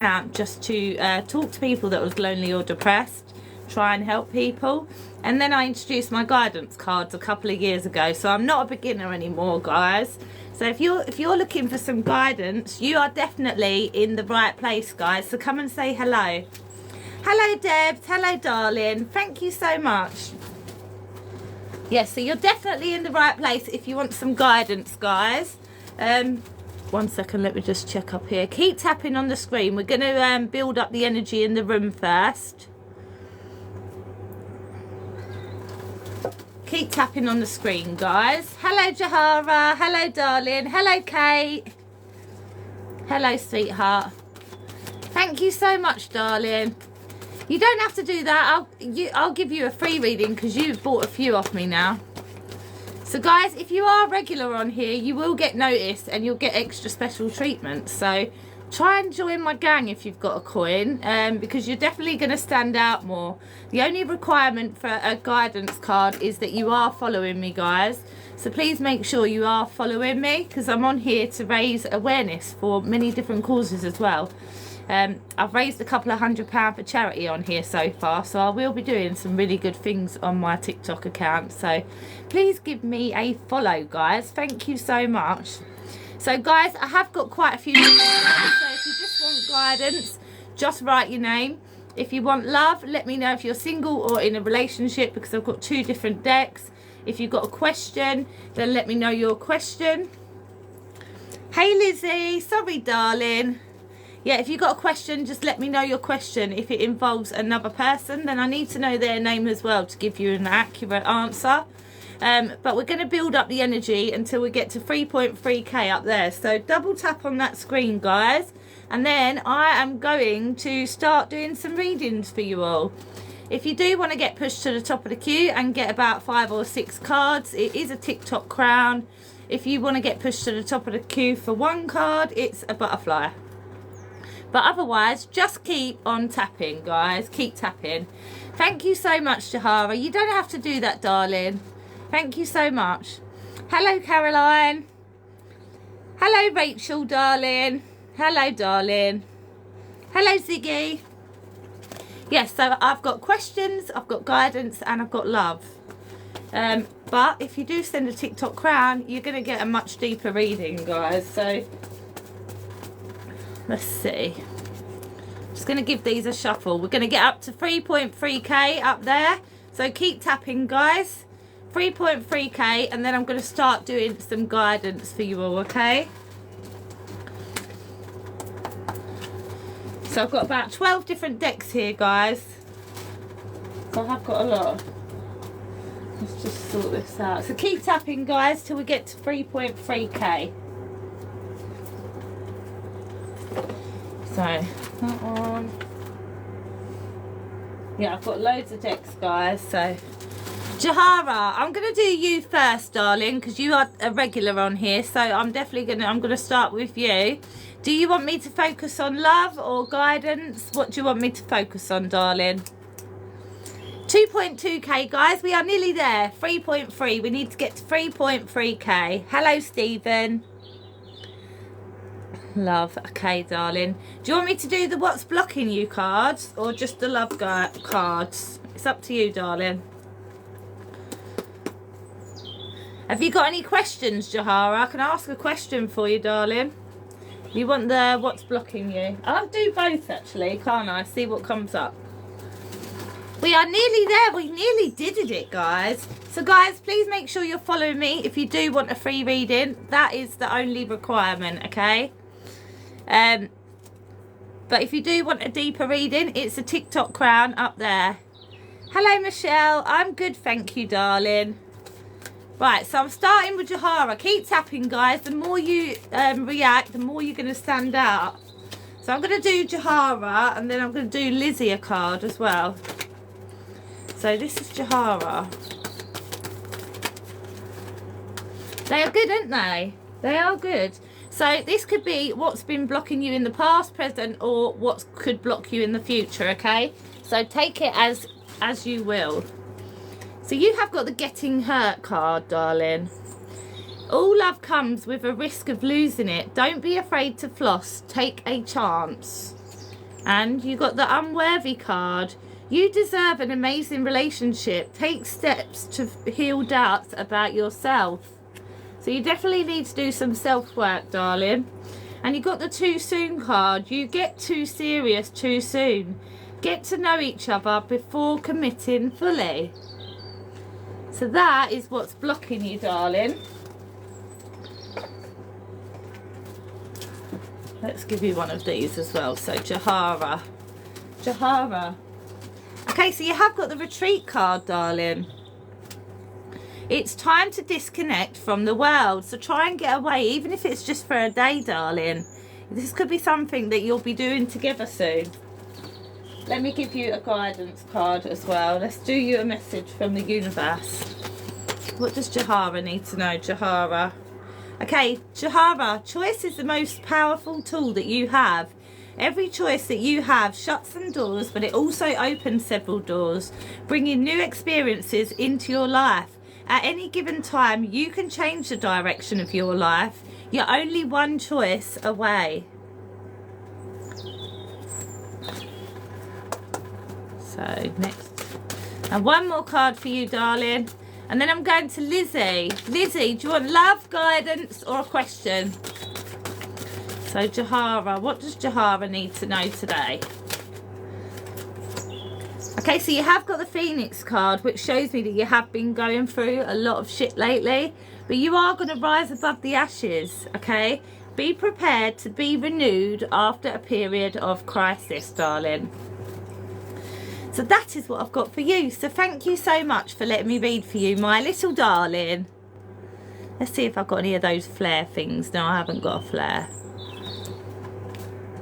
out just to talk to people that was lonely or depressed, try and help people. And then I introduced my guidance cards a couple of years ago, so I'm not a beginner anymore, guys. So if you're looking for some guidance, you are definitely in the right place, guys. So come and say hello. Hello, Debs. Hello, darling. Thank you so much. Yes, so you're definitely in the right place if you want some guidance, guys. 1 second, let me just check up here. Keep tapping on the screen. We're going to build up the energy in the room first. Keep tapping on the screen, guys. Hello, Jahara. Hello, darling. Hello, Kate. Hello, sweetheart. Thank you so much, darling. You don't have to do that. I'll give you a free reading because you've bought a few off me now. So guys, if you are regular on here, you will get noticed and you'll get extra special treatment. So try and join my gang if you've got a coin, because you're definitely going to stand out more. The only requirement for a guidance card is that you are following me, guys. So please make sure you are following me, because I'm on here to raise awareness for many different causes as well. I've raised a couple of £100 for charity on here so far, so I will be doing some really good things on my TikTok account. So please give me a follow, guys. Thank you so much. So guys, I have got quite a few so if you just want guidance, just write your name. If you want love, let me know if you're single or in a relationship, because I've got 2 different decks. If you've got a question, then let me know your question. Hey Lizzie, sorry darling. Yeah, if you've got a question, just let me know your question. If it involves another person, then I need to know their name as well to give you an accurate answer. But we're going to build up the energy until we get to 3.3k up there. So double tap on that screen, guys. And then I am going to start doing some readings for you all. If you do want to get pushed to the top of the queue and get about 5 or 6 cards, it is a TikTok crown. If you want to get pushed to the top of the queue for 1 card, it's a butterfly. But otherwise, just keep on tapping, guys. Keep tapping. Thank you so much, Jahara. You don't have to do that, darling. Thank you so much. Hello, Caroline. Hello, Rachel, darling. Hello, darling. Hello, Ziggy. Yes, so I've got questions, I've got guidance, and I've got love. But if you do send a TikTok crown, you're going to get a much deeper reading, guys. So let's see. Just going to give these a shuffle. We're going to get up to 3.3k up there. So keep tapping, guys. 3.3k, and then I'm going to start doing some guidance for you all, okay? So I've got about 12 different decks here, guys. So I have got a lot. Let's just sort this out. So keep tapping, guys, till we get to 3.3k. So that one. Yeah, I've got loads of decks, guys. So Jahara, I'm gonna do you first, darling, because you are a regular on here. So I'm gonna start with you. Do you want me to focus on love or guidance? What do you want me to focus on, darling? 2.2k, guys. We are nearly there. 3.3. We need to get to 3.3k. Hello, Stephen. Love. Okay, darling. Do you want me to do the what's blocking you cards or just the love cards? It's up to you, darling. Have you got any questions, Jahara? I can ask a question for you, darling. You want the what's blocking you? I'll do both, actually, can't I? See what comes up. We are nearly there. We nearly did it, guys. So, guys, please make sure you're following me if you do want a free reading. That is the only requirement, okay? But if you do want a deeper reading, it's a TikTok crown up there. Hello, Michelle. I'm good, thank you, darling. Right, so I'm starting with Jahara. Keep tapping, guys. The more you react, the more you're going to stand out. So I'm going to do Jahara, and then I'm going to do Lizzie a card as well. So this is Jahara. They are good, aren't they? They are good. So this could be what's been blocking you in the past, present, or what could block you in the future, okay? So take it as you will. So you have got the getting hurt card, darling. All love comes with a risk of losing it. Don't be afraid to floss. Take a chance. And you got the unworthy card. You deserve an amazing relationship. Take steps to heal doubts about yourself. So you definitely need to do some self-work, darling. And you got the too soon card. You get too serious too soon. Get to know each other before committing fully. So that is what's blocking you, darling. Let's give you one of these as well. So Jahara. Jahara. Okay, so you have got the retreat card, darling. It's time to disconnect from the world. So try and get away, even if it's just for a day, darling. This could be something that you'll be doing together soon. Let me give you a guidance card as well. Let's do you a message from the universe. What does Jahara need to know, Jahara? Okay, Jahara, choice is the most powerful tool that you have. Every choice that you have shuts some doors, but it also opens several doors, bringing new experiences into your life. At any given time, you can change the direction of your life. You're only one choice away. So, next. And one more card for you, darling. And then I'm going to Lizzie. Lizzie, do you want love, guidance, or a question? So, Jahara, what does Jahara need to know today? Okay, so you have got the Phoenix card, which shows me that you have been going through a lot of shit lately. But you are going to rise above the ashes, okay? Be prepared to be renewed after a period of crisis, darling. So that is what I've got for you. So thank you so much for letting me read for you, my little darling. Let's see if I've got any of those flare things. No, I haven't got a flare.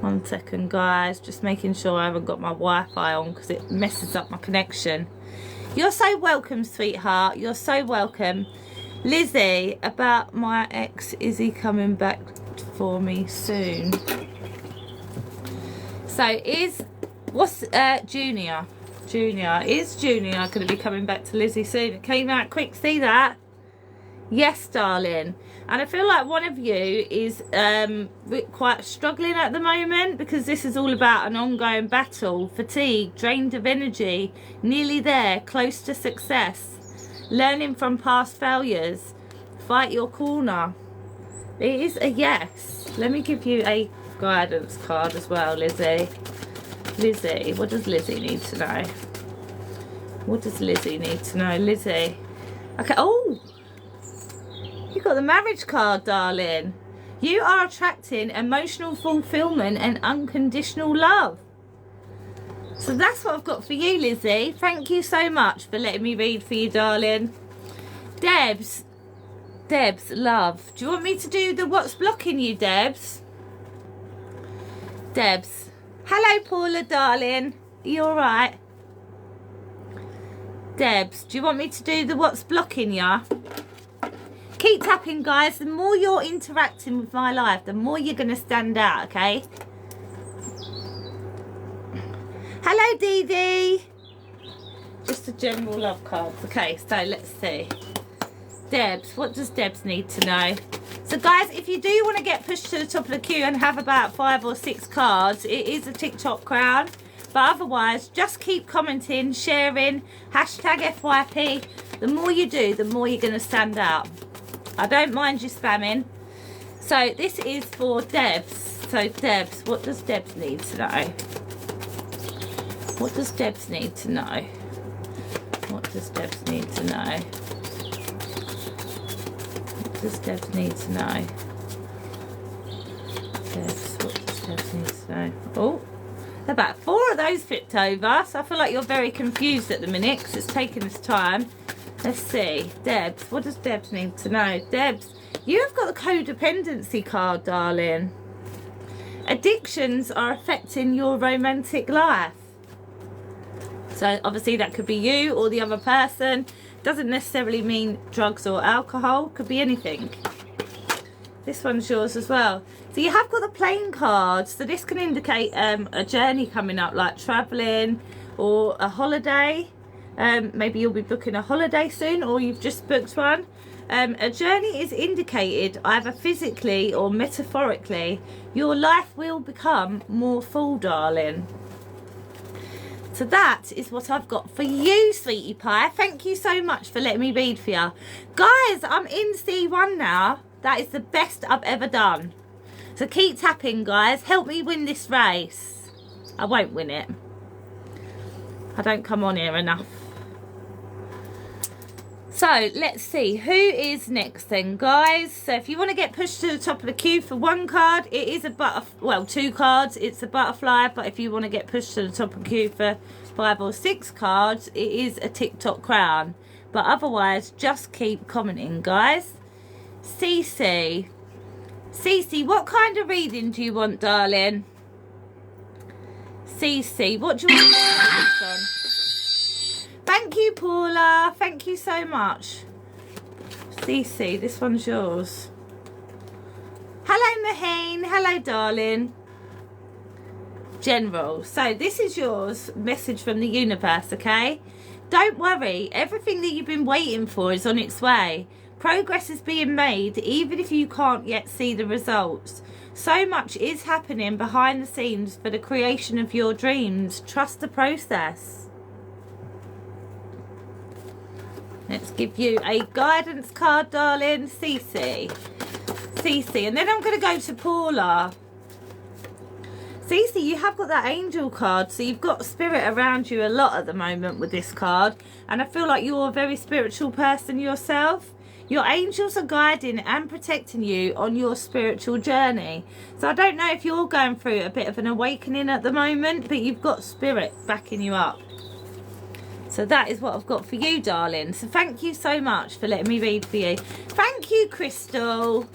1 second, guys. Just making sure I haven't got my Wi-Fi on because it messes up my connection. You're so welcome, sweetheart. You're so welcome. Lizzie, about my ex, is he coming back for me soon? So what's Junior? Is Junior going to be coming back to Lizzie soon? It came out quick, see that? Yes, darling. And I feel like one of you is quite struggling at the moment, because this is all about an ongoing battle, fatigue, drained of energy, nearly there, close to success, learning from past failures, fight your corner. It is a yes. Let me give you a guidance card as well, Lizzie. Lizzie, what does Lizzie need to know? What does Lizzie need to know? Lizzie. Okay, oh! You got the marriage card, darling. You are attracting emotional fulfillment and unconditional love. So that's what I've got for you, Lizzie. Thank you so much for letting me read for you, darling. Debs, love. Do you want me to do the what's blocking you, Debs? Debs. Hello, Paula, darling. Are you alright? Debs, do you want me to do the what's blocking you? Keep tapping, guys. The more you're interacting with my life, the more you're going to stand out, okay? Hello, Dee Dee. Just a general love card. Okay, so let's see. Debs, what does Debs need to know? So, guys, if you do want to get pushed to the top of the queue and have about 5 or 6 cards, it is a TikTok crown. But otherwise, just keep commenting, sharing, hashtag FYP. The more you do, the more you're going to stand out. I don't mind you spamming. So this is for Debs. So Debs, what does Debs need to know? What does Debs need to know? What does Debs need to know? What does Debs need to know? Debs, what does Debs need to know? Oh, about 4 of those flipped over. So I feel like you're very confused at the minute because it's taking its time. Let's see. Debs, what does Debs need to know? Debs, you've got the codependency card, darling. Addictions are affecting your romantic life. So obviously that could be you or the other person. Doesn't necessarily mean drugs or alcohol. Could be anything. This one's yours as well. So you have got the plane card. So this can indicate a journey coming up, like travelling or a holiday. Maybe you'll be booking a holiday soon, or you've just booked one. A journey is indicated either physically or metaphorically. Your life will become more full, darling. So that is what I've got for you, sweetie pie. Thank you so much for letting me read for you. Guys, I'm in C1 now. That is the best I've ever done. So keep tapping, guys. Help me win this race. I won't win it. I don't come on here enough. So let's see who is next then, guys. So if you want to get pushed to the top of the queue for one card, it is a well, 2 cards, it's a butterfly. But if you want to get pushed to the top of the queue for 5 or 6 cards, it is a TikTok crown. But otherwise, just keep commenting, guys. Cece, what kind of reading do you want, darling? Cece, what do you want to focus on? Thank you, Paula. Thank you so much. Cece, this one's yours. Hello, Maheen. Hello, darling. General. So this is yours. Message from the universe, okay? Don't worry. Everything that you've been waiting for is on its way. Progress is being made, even if you can't yet see the results. So much is happening behind the scenes for the creation of your dreams. Trust the process. Let's give you a guidance card, darling. Cece. And then I'm going to go to Paula. Cece, you have got that angel card. So you've got spirit around you a lot at the moment with this card. And I feel like you're a very spiritual person yourself. Your angels are guiding and protecting you on your spiritual journey. So I don't know if you're going through a bit of an awakening at the moment, but you've got spirit backing you up. So that is what I've got for you, darling. So thank you so much for letting me read for you. Thank you, Crystal.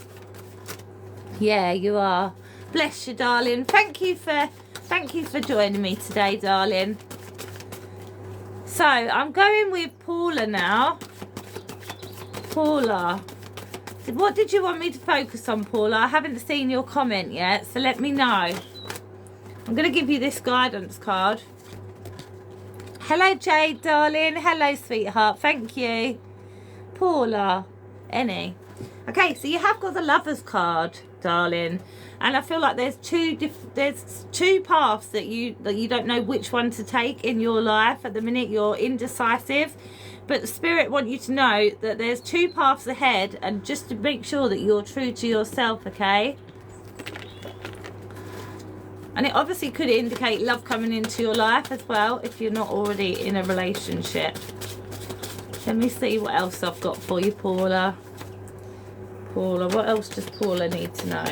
Yeah, you are. Bless you, darling. Thank you for joining me today, darling. So I'm going with Paula now. Paula, what did you want me to focus on, Paula? I haven't seen your comment yet, so let me know. I'm going to give you this guidance card. Hello, Jade, darling. Hello, sweetheart. Thank you. Paula. Any. Okay, so you have got the Lovers card, darling. And I feel like there's two paths that you don't know which one to take in your life. At the minute, you're indecisive. But the Spirit want you to know that there's 2 paths ahead. And just to make sure that you're true to yourself, okay? And it obviously could indicate love coming into your life as well, if you're not already in a relationship. Let me see what else I've got for you, Paula. Paula, what else does Paula need to know?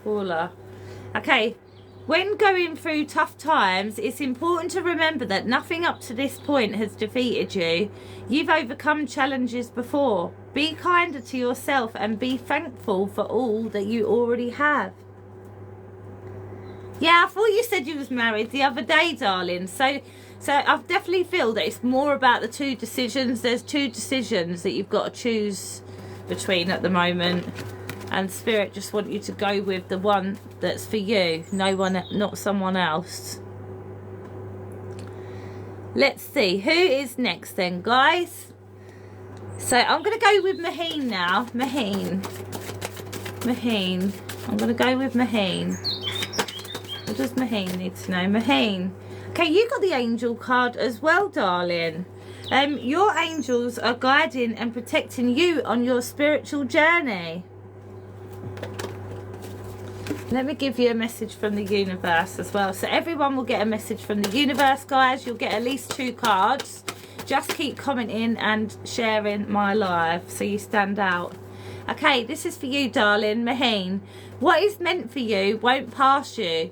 Paula. Okay, when going through tough times, it's important to remember that nothing up to this point has defeated you. You've overcome challenges before. Be kinder to yourself and be thankful for all that you already have. Yeah, I thought you said you was married the other day, darling. So I definitely feel that it's more about the 2 decisions. There's 2 decisions that you've got to choose between at the moment. And Spirit just want you to go with the one that's for you. No one, not someone else. Let's see. Who is next then, guys? So I'm going to go with Maheen now. Maheen. I'm going to go with Maheen. What does Maheen need to know? Maheen. Okay, you got the angel card as well, darling. Your angels are guiding and protecting you on your spiritual journey. Let me give you a message from the universe as well. So everyone will get a message from the universe, guys. You'll get at least 2 cards. Just keep commenting and sharing my live so you stand out. Okay, this is for you, darling. Maheen. What is meant for you won't pass you.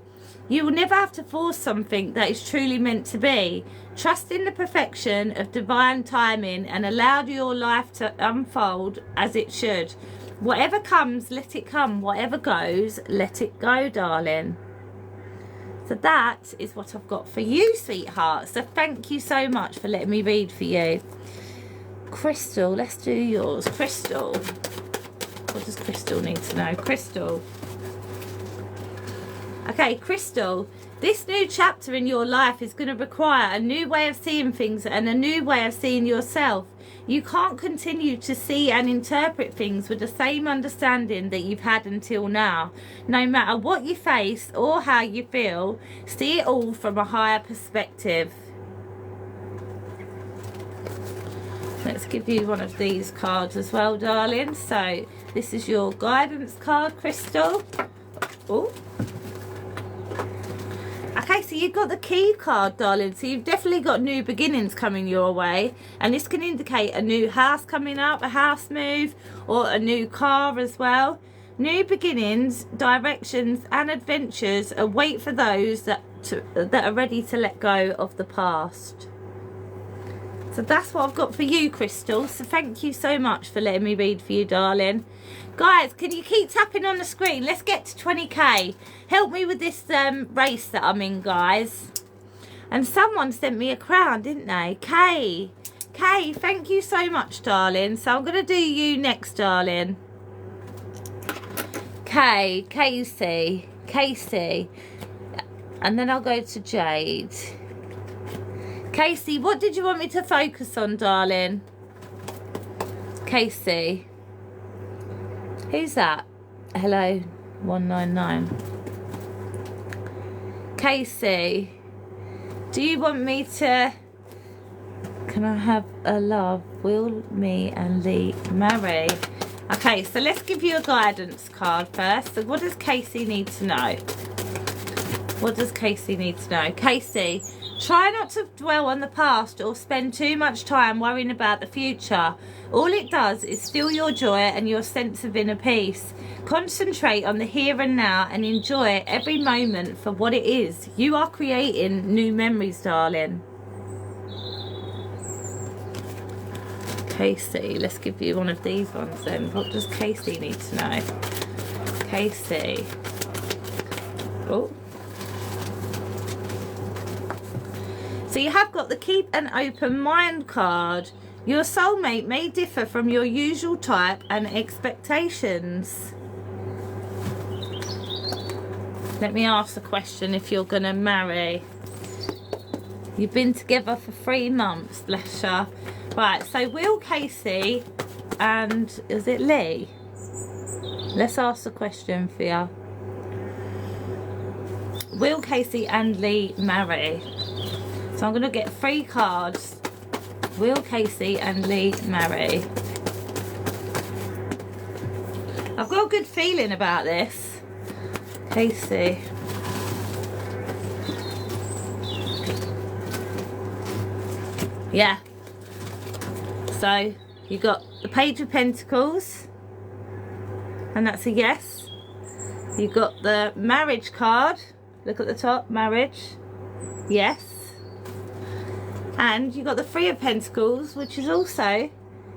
You will never have to force something that is truly meant to be. Trust in the perfection of divine timing and allow your life to unfold as it should. Whatever comes, let it come. Whatever goes, let it go, darling. So that is what I've got for you, sweetheart. So thank you so much for letting me read for you. Crystal, let's do yours. Crystal. What does Crystal need to know? Crystal. Okay, Crystal, this new chapter in your life is going to require a new way of seeing things and a new way of seeing yourself. You can't continue to see and interpret things with the same understanding that you've had until now. No matter what you face or how you feel, see it all from a higher perspective. Let's give you one of these cards as well, darling. So this is your guidance card, Crystal. Oh. Okay, so you've got the key card, darling. So you've definitely got new beginnings coming your way. And this can indicate a new house coming up, a house move, or a new car as well. New beginnings, directions, and adventures await for those that are ready to let go of the past. So that's what I've got for you, Crystal. So thank you so much for letting me read for you, darling. Guys, can you keep tapping on the screen? Let's get to 20k. Help me with this race that I'm in, guys. And someone sent me a crown, didn't they? Kay, thank you so much, darling. So I'm going to do you next, darling. Casey. And then I'll go to Jade. Casey, what did you want me to focus on, darling? Casey. Who's that? Hello, 199. Casey, do you want me to... Can I have a love? Will me and Lee marry? Okay, so let's give you a guidance card first. So what does Casey need to know? What does Casey need to know? Casey, try not to dwell on the past or spend too much time worrying about the future. All it does is steal your joy and your sense of inner peace. Concentrate on the here and now and enjoy every moment for what it is. You are creating new memories, darling. Casey, let's give you one of these ones then. What does Casey need to know? Casey. Oh. So you have got the keep an open mind card. Your soulmate may differ from your usual type and expectations. Let me ask the question if you're going to marry. You've been together for 3 months, bless you. Right, so Will, Casey and is it Lee? Let's ask the question for you. Will, Casey and Lee marry? So I'm going to get 3 cards. Will, Casey and Lee marry? I've got a good feeling about this. Casey. Yeah. So you got the Page of Pentacles. And that's a yes. You've got the marriage card. Look at the top. Marriage. Yes. And you got the 3 of Pentacles, which is also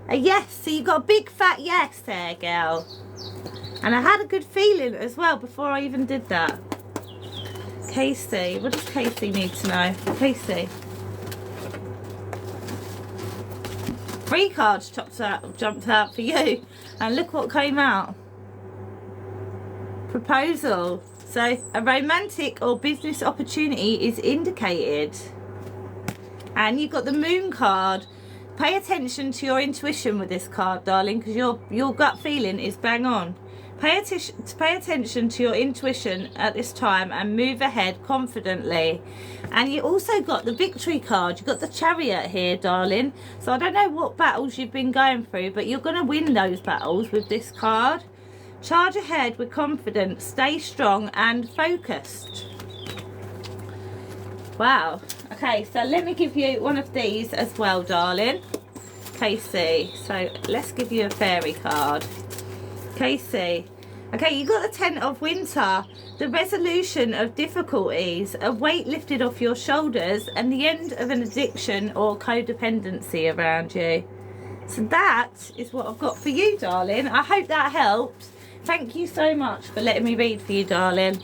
a yes. So you got a big fat yes there, girl. And I had a good feeling as well before I even did that. Casey, what does Casey need to know? Casey. 3 cards jumped out for you. And look what came out. Proposal. So a romantic or business opportunity is indicated. And you've got the moon card. Pay attention to your intuition with this card, darling, because your gut feeling is bang on. Pay attention to your intuition at this time and move ahead confidently. And you also got the victory card. You've got the Chariot here, darling. So I don't know what battles you've been going through, but you're going to win those battles with this card. Charge ahead with confidence. Stay strong and focused. Wow. Okay, so let me give you one of these as well, darling. Casey. So let's give you a fairy card. Casey. Okay, you got the 10 of Winter. The resolution of difficulties, a weight lifted off your shoulders, and the end of an addiction or codependency around you. So that is what I've got for you, darling. I hope that helps. Thank you so much for letting me read for you, darling.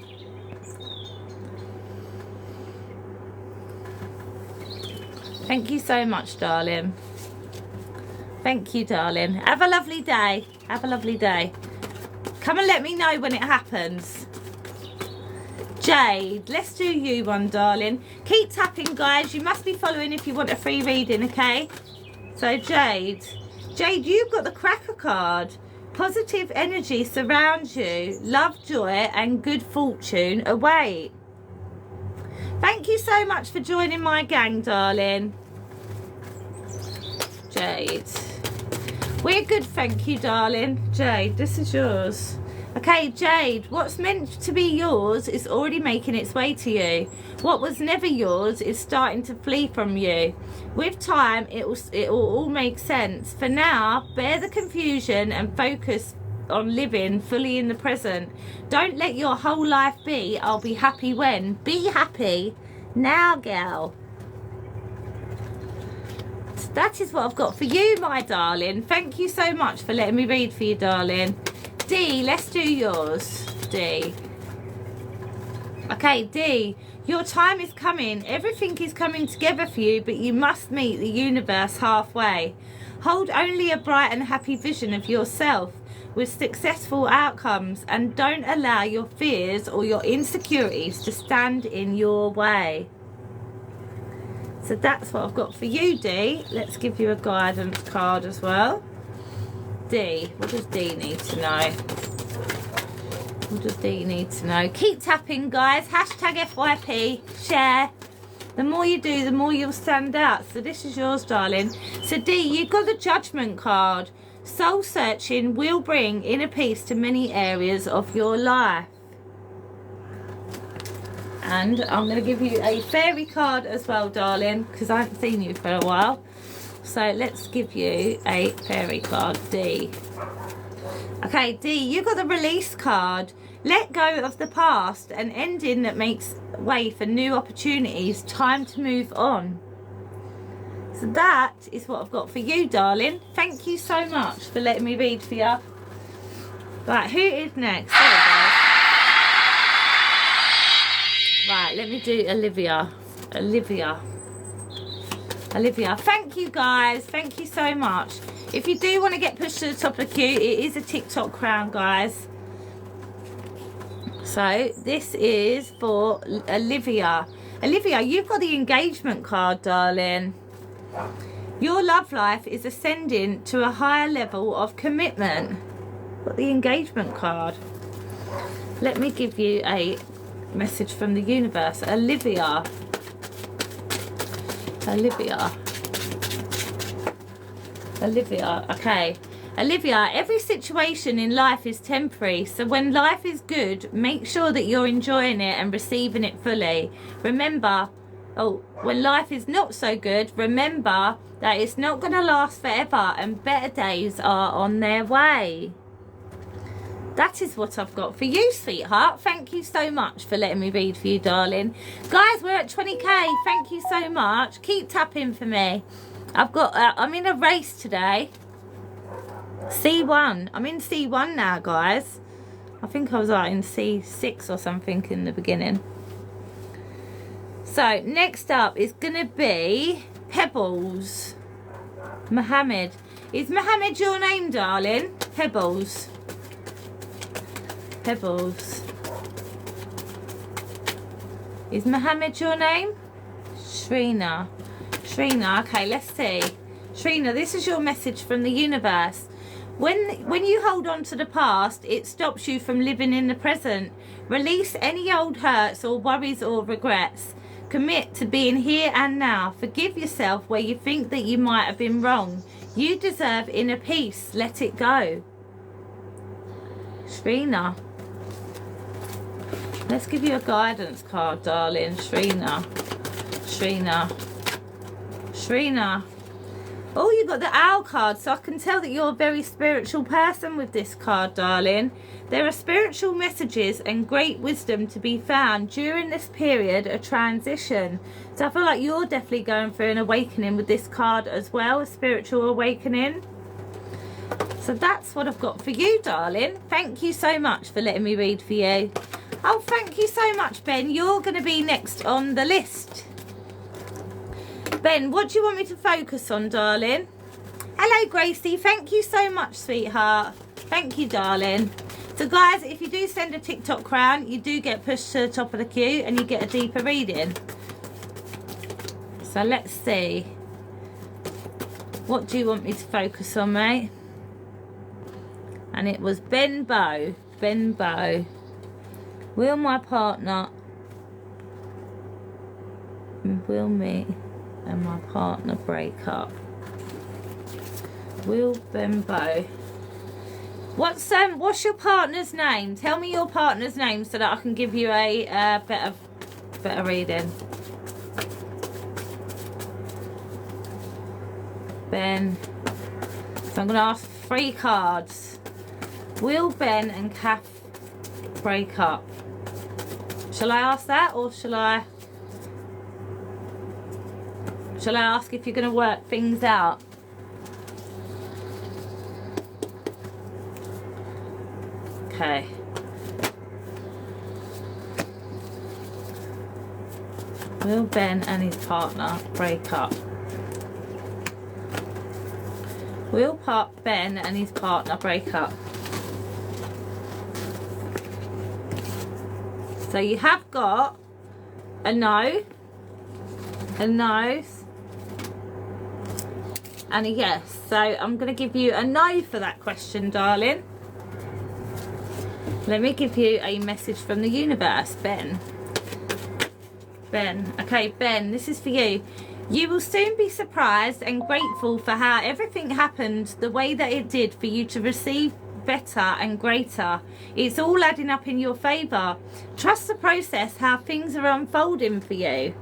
Thank you so much, darling. Thank you, darling. Have a lovely day. Have a lovely day. Come and let me know when it happens. Jade, let's do you one, darling. Keep tapping, guys. You must be following if you want a free reading, okay? So Jade, you've got the Cracker card. Positive energy surrounds you. Love, joy and good fortune await. Thank you so much for joining my gang, darling. Jade. We're good, thank you, darling. Jade, this is yours. Okay, Jade, what's meant to be yours is already making its way to you. What was never yours is starting to flee from you. With time, it will all make sense. For now, bear the confusion and focus on living fully in the present. Don't let your whole life be, I'll be happy when. Be happy now, gal. That is what I've got for you, my darling. Thank you so much for letting me read for you, darling. D, let's do yours. D. Okay, D, your time is coming. Everything is coming together for you, but you must meet the universe halfway. Hold only a bright and happy vision of yourself with successful outcomes, and don't allow your fears or your insecurities to stand in your way. So that's what I've got for you, D. Let's give you a guidance card as well. D, what does D need to know? What does D need to know? Keep tapping, guys. Hashtag FYP. Share. The more you do, the more you'll stand out. So this is yours, darling. So D, you've got the Judgment card. Soul searching will bring inner peace to many areas of your life. And I'm going to give you a fairy card as well, darling, because I haven't seen you for a while. So let's give you a fairy card, D. Okay, D, you got the Release card. Let go of the past, an ending that makes way for new opportunities. Time to move on. So that is what I've got for you, darling. Thank you so much for letting me read for you. Right, who is next? There we go. Right, let me do Olivia. Olivia, thank you, guys. Thank you so much. If you do want to get pushed to the top of the queue, it is a TikTok crown, guys. So this is for Olivia. Olivia, you've got the Engagement card, darling. Your love life is ascending to a higher level of commitment. Got the Engagement card. Let me give you a message from the universe. Olivia, okay. Olivia, every situation in life is temporary, so when life is good, make sure that you're enjoying it and receiving it fully. Remember, when life is not so good, remember that it's not going to last forever and better days are on their way. That is what I've got for you, sweetheart. Thank you so much for letting me read for you, darling. Guys, we're at 20k. Thank you so much. Keep tapping for me. I'm in a race today. C1. I'm in C1 now, guys. I think I was in C6 or something in the beginning. So, next up is going to be Pebbles. Mohammed. Is Mohammed your name, darling? Pebbles. Is Mohammed your name? Shrina, okay, let's see. Shrina, this is your message from the universe. When you hold on to the past, it stops you from living in the present. Release any old hurts or worries or regrets. Commit to being here and now. Forgive yourself where you think that you might have been wrong. You deserve inner peace. Let it go. Shrina. Let's give you a guidance card, darling. Shrina. Oh, you got the Owl card, so I can tell that you're a very spiritual person with this card, darling. There are spiritual messages and great wisdom to be found during this period of transition. So I feel like you're definitely going through an awakening with this card as well, a spiritual awakening. So that's what I've got for you, darling. Thank you so much for letting me read for you. Oh, thank you so much, Ben. You're going to be next on the list. Ben, what do you want me to focus on, darling? Hello, Gracie. Thank you so much, sweetheart. Thank you, darling. So So guys, if you do send a TikTok crown, you do get pushed to the top of the queue and you get a deeper reading. So let's see. What do you want me to focus on, mate? And it was Ben Bow. Ben Bow. Will my partner... Will me and my partner break up? Will Ben Bow... What's your partner's name? Tell me your partner's name so that I can give you a better reading. Ben. So I'm going to ask 3 cards. Will Ben and Kath break up? Shall I ask that, or shall I ask if you're going to work things out? Okay. Will Ben and his partner break up? Will Ben and his partner break up? So you have got a no, and a yes. So I'm going to give you a no for that question, darling. Let me give you a message from the universe, Ben. Ben. Okay, Ben, this is for you. You will soon be surprised and grateful for how everything happened the way that it did for you to receive better and greater. It's all adding up in your favour. Trust the process, how things are unfolding for you.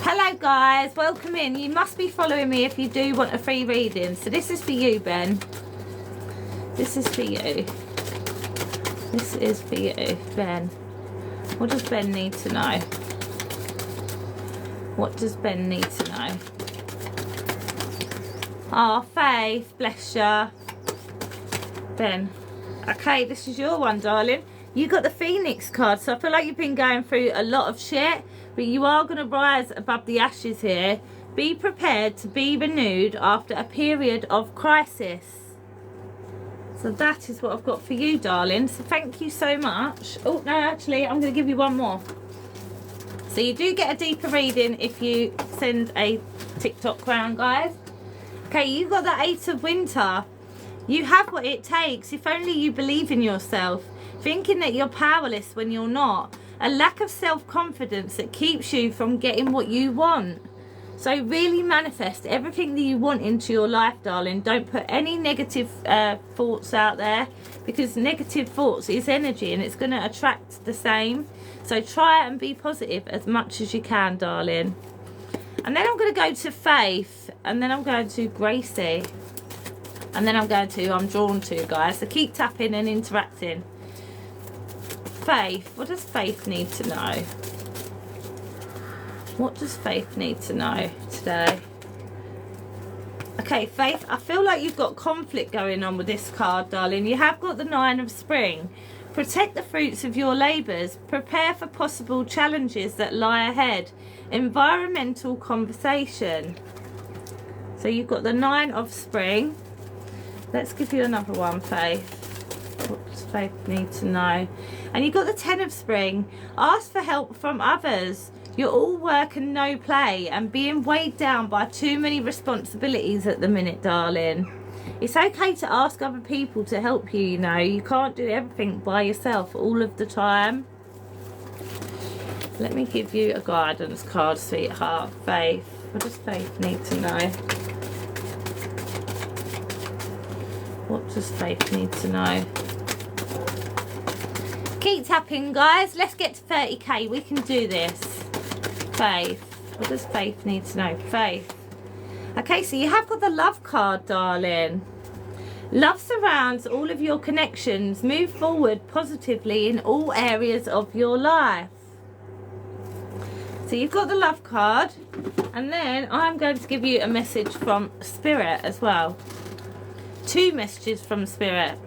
Hello guys, welcome in. You must be following me if you do want a free reading. So this is for you, Ben. This is for you. This is for you, Ben. What does Ben need to know? What does Ben need to know? Oh, Faith, bless you. Ben. Okay, this is your one, darling. You got the Phoenix card, so I feel like you've been going through a lot of shit, but you are going to rise above the ashes here. Be prepared to be renewed after a period of crisis. So that is what I've got for you, darling. So thank you so much. Oh, no, actually, I'm going to give you one more. So you do get a deeper reading if you send a TikTok crown, guys. Okay, you got the 8 of Winter. You have what it takes if only you believe in yourself. Thinking that you're powerless when you're not. A lack of self-confidence that keeps you from getting what you want. So really manifest everything that you want into your life, darling. Don't put any negative thoughts out there, because negative thoughts is energy and it's going to attract the same. So try and be positive as much as you can, darling. And then I'm going to go to Faith, and then I'm going to Gracie, and then I'm drawn to, guys. So keep tapping and interacting. Faith, what does Faith need to know? What does Faith need to know today? Okay, Faith, I feel like you've got conflict going on with this card, darling. You have got the 9 of Spring. Protect the fruits of your labours. Prepare for possible challenges that lie ahead. Environmental conversation. So you've got the 9 of Spring. Let's give you another one, Faith. What does Faith need to know? And you've got the 10 of Spring. Ask for help from others. You're all work and no play, and being weighed down by too many responsibilities at the minute, darling. It's okay to ask other people to help you, you know. You can't do everything by yourself all of the time. Let me give you a guidance card, sweetheart. Faith. What does Faith need to know? What does Faith need to know? Keep tapping, guys. Let's get to 30k. We can do this. Faith. What does Faith need to know? Faith. Okay, so you have got the Love card, darling. Love surrounds all of your connections. Move forward positively in all areas of your life. So you've got the Love card. And then I'm going to give you a message from Spirit as well. 2 messages from Spirit.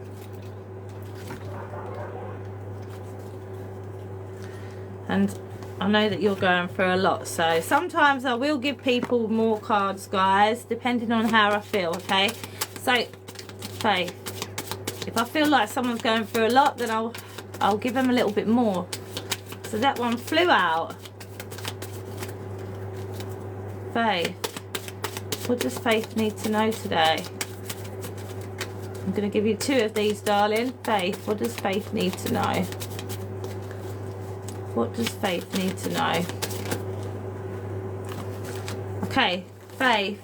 And I know that you're going through a lot, so sometimes I will give people more cards, guys, depending on how I feel, okay? So, Faith, if I feel like someone's going through a lot, then I'll give them a little bit more. So that one flew out. Faith, what does Faith need to know today? I'm going to give you 2 of these, darling. Faith, what does Faith need to know? What does Faith need to know? Okay, Faith.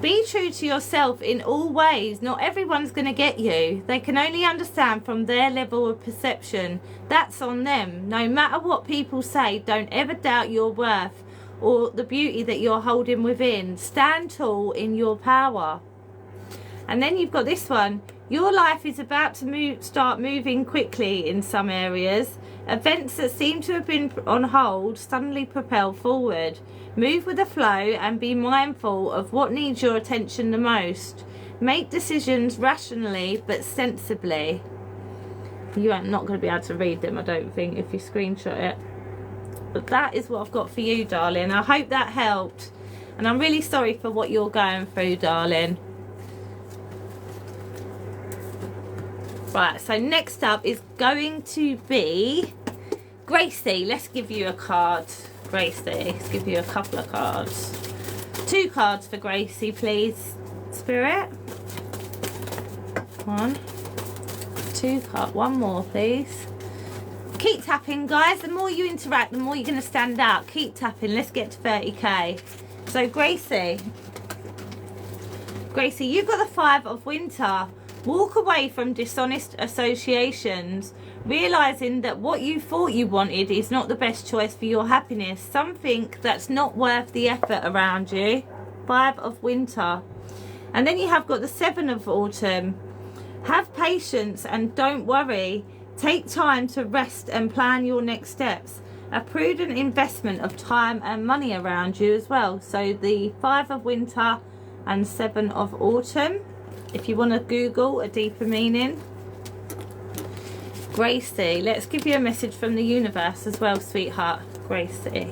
Be true to yourself in all ways. Not everyone's going to get you. They can only understand from their level of perception. That's on them. No matter what people say, don't ever doubt your worth or the beauty that you're holding within. Stand tall in your power. And then you've got this one. Your life is about to start moving quickly in some areas. Events that seem to have been on hold suddenly propel forward. Move with the flow and be mindful of what needs your attention the most. Make decisions rationally but sensibly. You are not going to be able to read them, I don't think, if you screenshot it. But that is what I've got for you, darling. I hope that helped. And I'm really sorry for what you're going through, darling. Right, so next up is going to be Gracie. Let's give you a card, Gracie. Let's give you a couple of cards. 2 cards for Gracie, please, Spirit. 1, 2 cards. 1 more, please. Keep tapping, guys. The more you interact, the more you're going to stand out. Keep tapping. Let's get to 30k. So, Gracie, you've got the 5 of Winter. Walk away from dishonest associations, realizing that what you thought you wanted is not the best choice for your happiness. Something that's not worth the effort around you. 5 of Winter. And then you have got the 7 of Autumn. Have patience and don't worry. Take time to rest and plan your next steps. A prudent investment of time and money around you as well. So the 5 of Winter and 7 of Autumn. If you want to Google a deeper meaning. Gracie, let's give you a message from the universe as well, sweetheart. Gracie,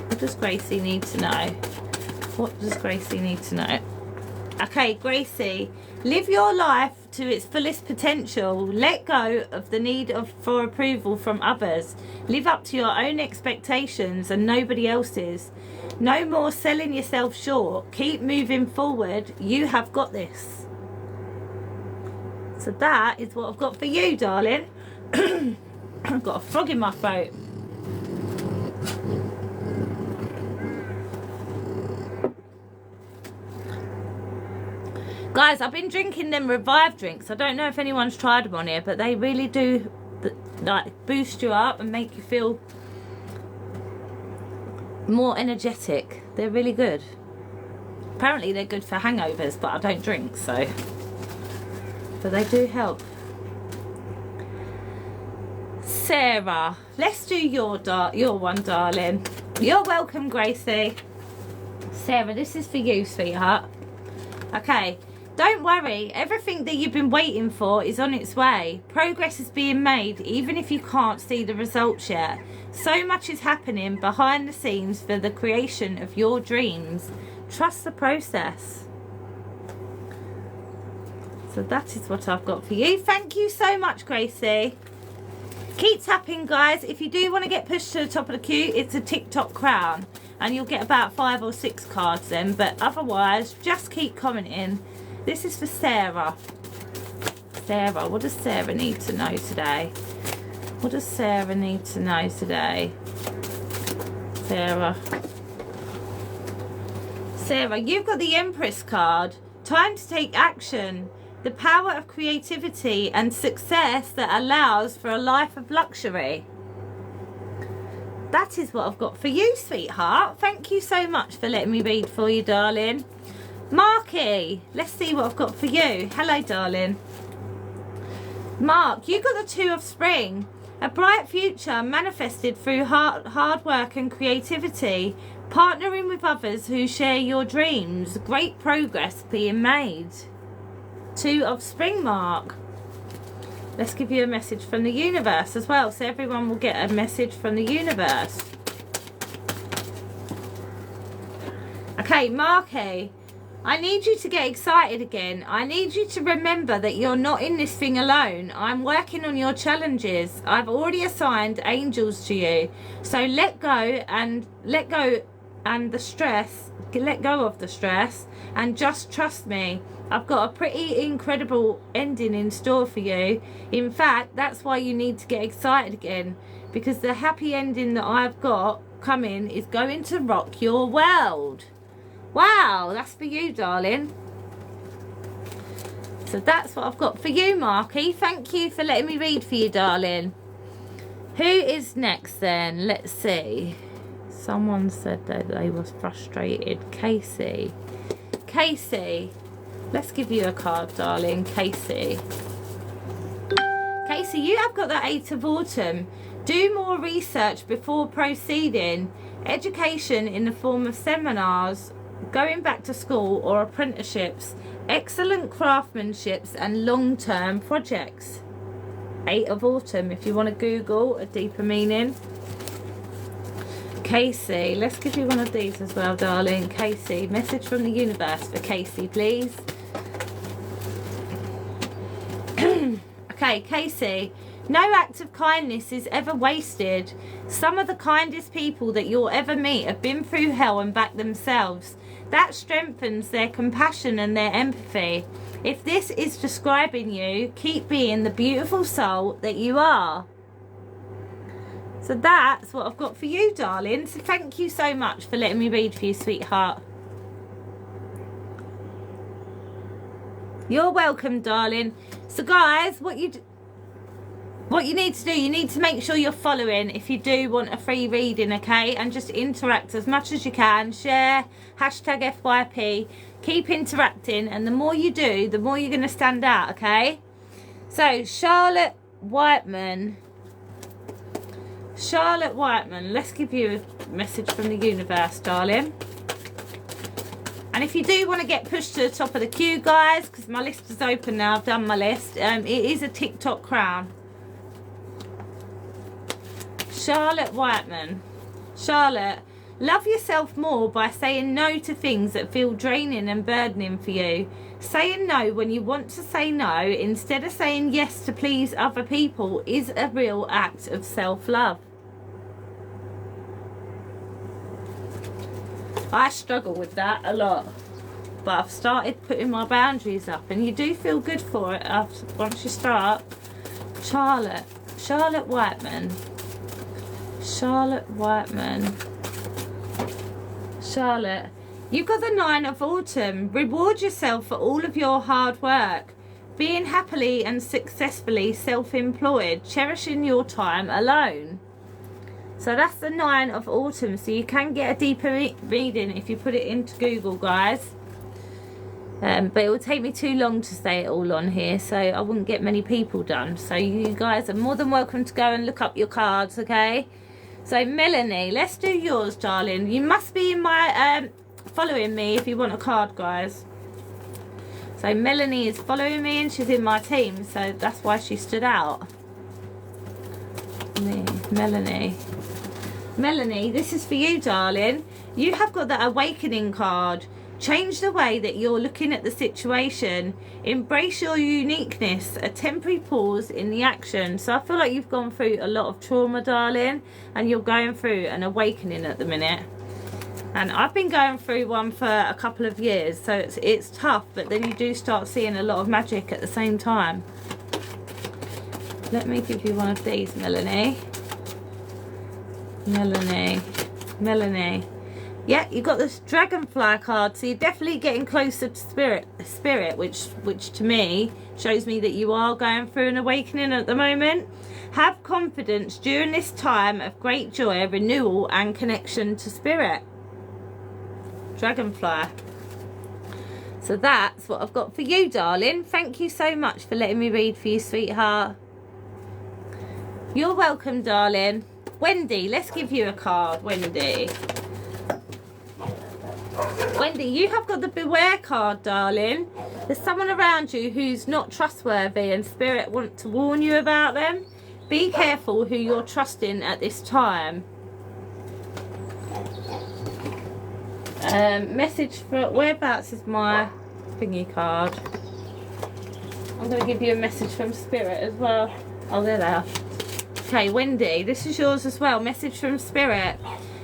what does Gracie need to know? What does Gracie need to know? Okay, Gracie, live your life to its fullest potential. Let go of the need for approval from others. Live up to your own expectations and nobody else's. No more selling yourself short. Keep moving forward. You have got this. So that is what I've got for you, darling. I've got a frog in my throat. Guys, I've been drinking them Revive drinks. I don't know if anyone's tried them on here, but they really do like boost you up and make you feel more energetic. They're really good. Apparently they're good for hangovers, but I don't drink, so... But they do help. Sarah, let's do your one, darling. You're welcome, Gracie. Sarah, this is for you, sweetheart. Okay, don't worry. Everything that you've been waiting for is on its way. Progress is being made, even if you can't see the results yet. So much is happening behind the scenes for the creation of your dreams. Trust the process. So that is what I've got for you. Thank you so much, Gracie. Keep tapping, guys. If you do want to get pushed to the top of the queue, it's a TikTok crown. And you'll get about 5 or 6 cards then. But otherwise, just keep commenting. This is for Sarah. Sarah, what does Sarah need to know today? What does Sarah need to know today? Sarah. Sarah, you've got the Empress card. Time to take action. The power of creativity and success that allows for a life of luxury. That is what I've got for you, sweetheart. Thank you so much for letting me read for you, darling. Marky, let's see what I've got for you. Hello, darling. Mark, you got the 2 of Spring. A bright future manifested through hard work and creativity. Partnering with others who share your dreams. Great progress being made. 2 of Spring, Mark. Let's give you a message from the universe as well, so everyone will get a message from the universe. Okay, Marky, I need you to get excited again. I need you to remember that you're not in this thing alone. I'm working on your challenges. I've already assigned angels to you. So let go and the stress, let go of the stress and just trust me. I've got a pretty incredible ending in store for you. In fact, that's why you need to get excited again, because the happy ending that I've got coming is going to rock your world. Wow, that's for you, darling. So that's what I've got for you, Marky. Thank you for letting me read for you, darling. Who is next then? Let's see. Someone said that they was frustrated. Casey. Casey. Let's give you a card, darling. Casey. Casey, you have got the 8 of Autumn. Do more research before proceeding. Education in the form of seminars, going back to school or apprenticeships, excellent craftsmanships and long-term projects. 8 of Autumn, if you want to Google a deeper meaning. Casey, let's give you one of these as well, darling. Casey, message from the universe for Casey, please. Okay, Casey, no act of kindness is ever wasted. Some of the kindest people that you'll ever meet have been through hell and back themselves. That strengthens their compassion and their empathy. If this is describing you, keep being the beautiful soul that you are. So that's what I've got for you, darling. So thank you so much for letting me read for you, sweetheart. You're welcome, darling. So guys, what you need to do, you need to make sure you're following if you do want a free reading, okay? And just interact as much as you can. Share, hashtag FYP. Keep interacting, and the more you do, the more you're going to stand out, okay? So, Charlotte Whiteman, let's give you a message from the universe, darling. And if you do want to get pushed to the top of the queue, guys, because my list is open now, I've done my list. It is a TikTok crown. Charlotte Whiteman. Charlotte, love yourself more by saying no to things that feel draining and burdening for you. Saying no when you want to say no instead of saying yes to please other people is a real act of self-love. I struggle with that a lot, but I've started putting my boundaries up, and you do feel good for it after, once you start. Charlotte Whiteman. Charlotte, you've got the 9 of Autumn. Reward yourself for all of your hard work. Being happily and successfully self-employed. Cherishing your time alone. So that's the 9 of Autumn. So you can get a deeper reading if you put it into Google, guys. But it will take me too long to say it all on here, so I wouldn't get many people done. So you guys are more than welcome to go and look up your cards, okay? So Melanie, let's do yours, darling. You must be in my following me if you want a card, guys. So Melanie is following me and she's in my team, so that's why she stood out. Melanie, this is for you, darling. You have got that awakening card. Change the way that you're looking at the situation. Embrace your uniqueness. A temporary pause in the action. So I feel like you've gone through a lot of trauma, darling, and you're going through an awakening at the minute. And I've been going through one for a couple of years, so it's tough, but then you do start seeing a lot of magic at the same time. Let me give you one of these, Melanie. Yeah, you got this dragonfly card, so you're definitely getting closer to spirit, which to me shows me that you are going through an awakening at the moment. Have confidence during this time of great joy, renewal and connection to spirit. Dragonfly. So that's what I've got for you, darling. Thank you so much for letting me read for you, sweetheart. You're welcome, darling. Wendy, let's give you a card, Wendy. Wendy, you have got the beware card, darling. There's someone around you who's not trustworthy and Spirit want to warn you about them. Be careful who you're trusting at this time. Message for whereabouts is my thingy card. I'm going to give you a message from Spirit as well. Oh, there they are. Okay, Wendy, this is yours as well. Message from Spirit.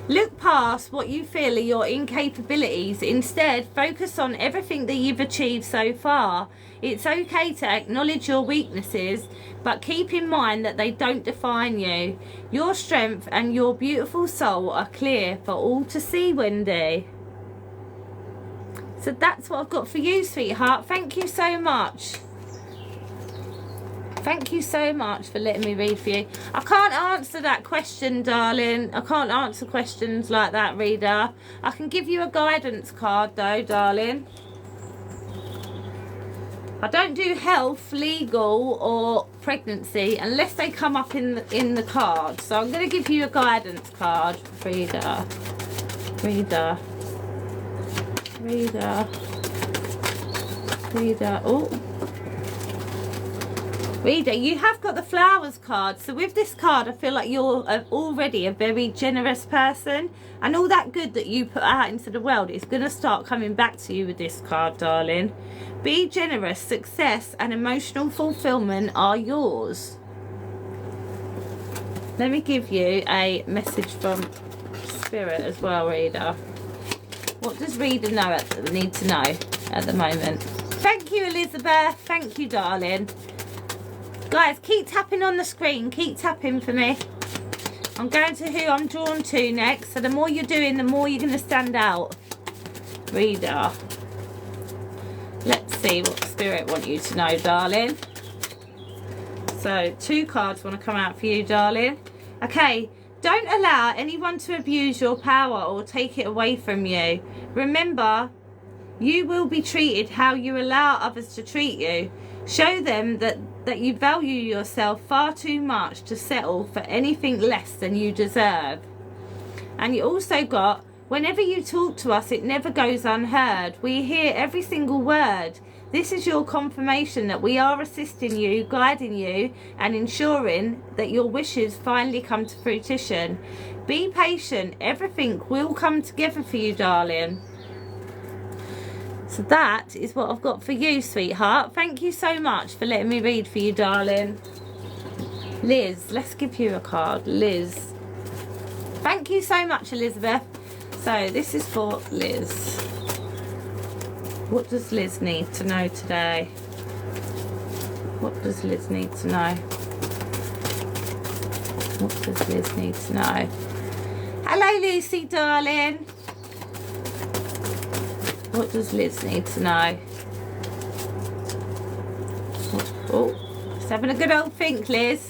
Look past what you feel are your incapabilities. Instead, focus on everything that you've achieved so far. It's okay to acknowledge your weaknesses, but keep in mind that they don't define you. Your strength and your beautiful soul are clear for all to see, Wendy. So that's what I've got for you, sweetheart. Thank you so much. Thank you so much for letting me read for you. I can't answer that question, darling. I can't answer questions like that, reader. I can give you a guidance card, though, darling. I don't do health, legal, or pregnancy unless they come up in the card. So I'm going to give you a guidance card, reader. Reader. Reader. Reader. Oh. Reader, you have got the flowers card. So with this card, I feel like you're already a very generous person. And all that good that you put out into the world is going to start coming back to you with this card, darling. Be generous. Success and emotional fulfillment are yours. Let me give you a message from Spirit as well, reader. What does reader need to know at the moment? Thank you, Elizabeth. Thank you, darling. Guys, keep tapping on the screen. Keep tapping for me. I'm going to who I'm drawn to next. So the more you're doing, the more you're going to stand out. Reader. Let's see what Spirit want you to know, darling. So 2 cards want to come out for you, darling. Okay. Don't allow anyone to abuse your power or take it away from you. Remember, you will be treated how you allow others to treat you. Show them that you value yourself far too much to settle for anything less than you deserve. And you also got, whenever you talk to us, it never goes unheard. We hear every single word. This is your confirmation that we are assisting you, guiding you, and ensuring that your wishes finally come to fruition. Be patient. Everything will come together for you, darling. So that is what I've got for you, sweetheart. Thank you so much for letting me read for you, darling. Liz, let's give you a card. Liz. Thank you so much, Elizabeth. So this is for Liz. What does Liz need to know today? What does Liz need to know? What does Liz need to know? Hello, Lucy, darling. What does Liz need to know? Oh, just having a good old think, Liz.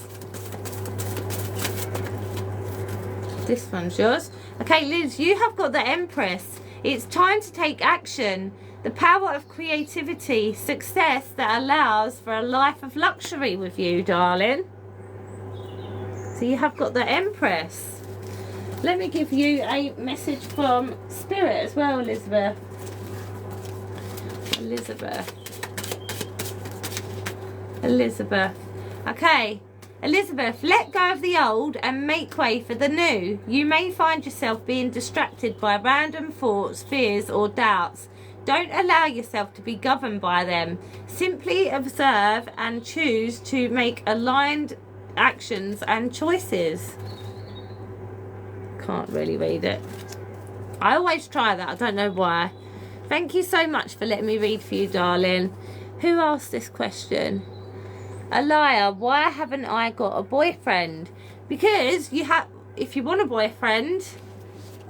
This one's yours. Okay, Liz, you have got the Empress. It's time to take action. The power of creativity, success that allows for a life of luxury with you, darling. So you have got the Empress. Let me give you a message from Spirit as well, Elizabeth. Elizabeth. Okay, Elizabeth, let go of the old and make way for the new. You may find yourself being distracted by random thoughts, fears, or doubts. Don't allow yourself to be governed by them. Simply observe and choose to make aligned actions and choices. Can't really read it. I always try that. I don't know why. Thank you so much for letting me read for you, darling. Who asked this question? A liar. Why haven't I got a boyfriend? Because you have. If you want a boyfriend,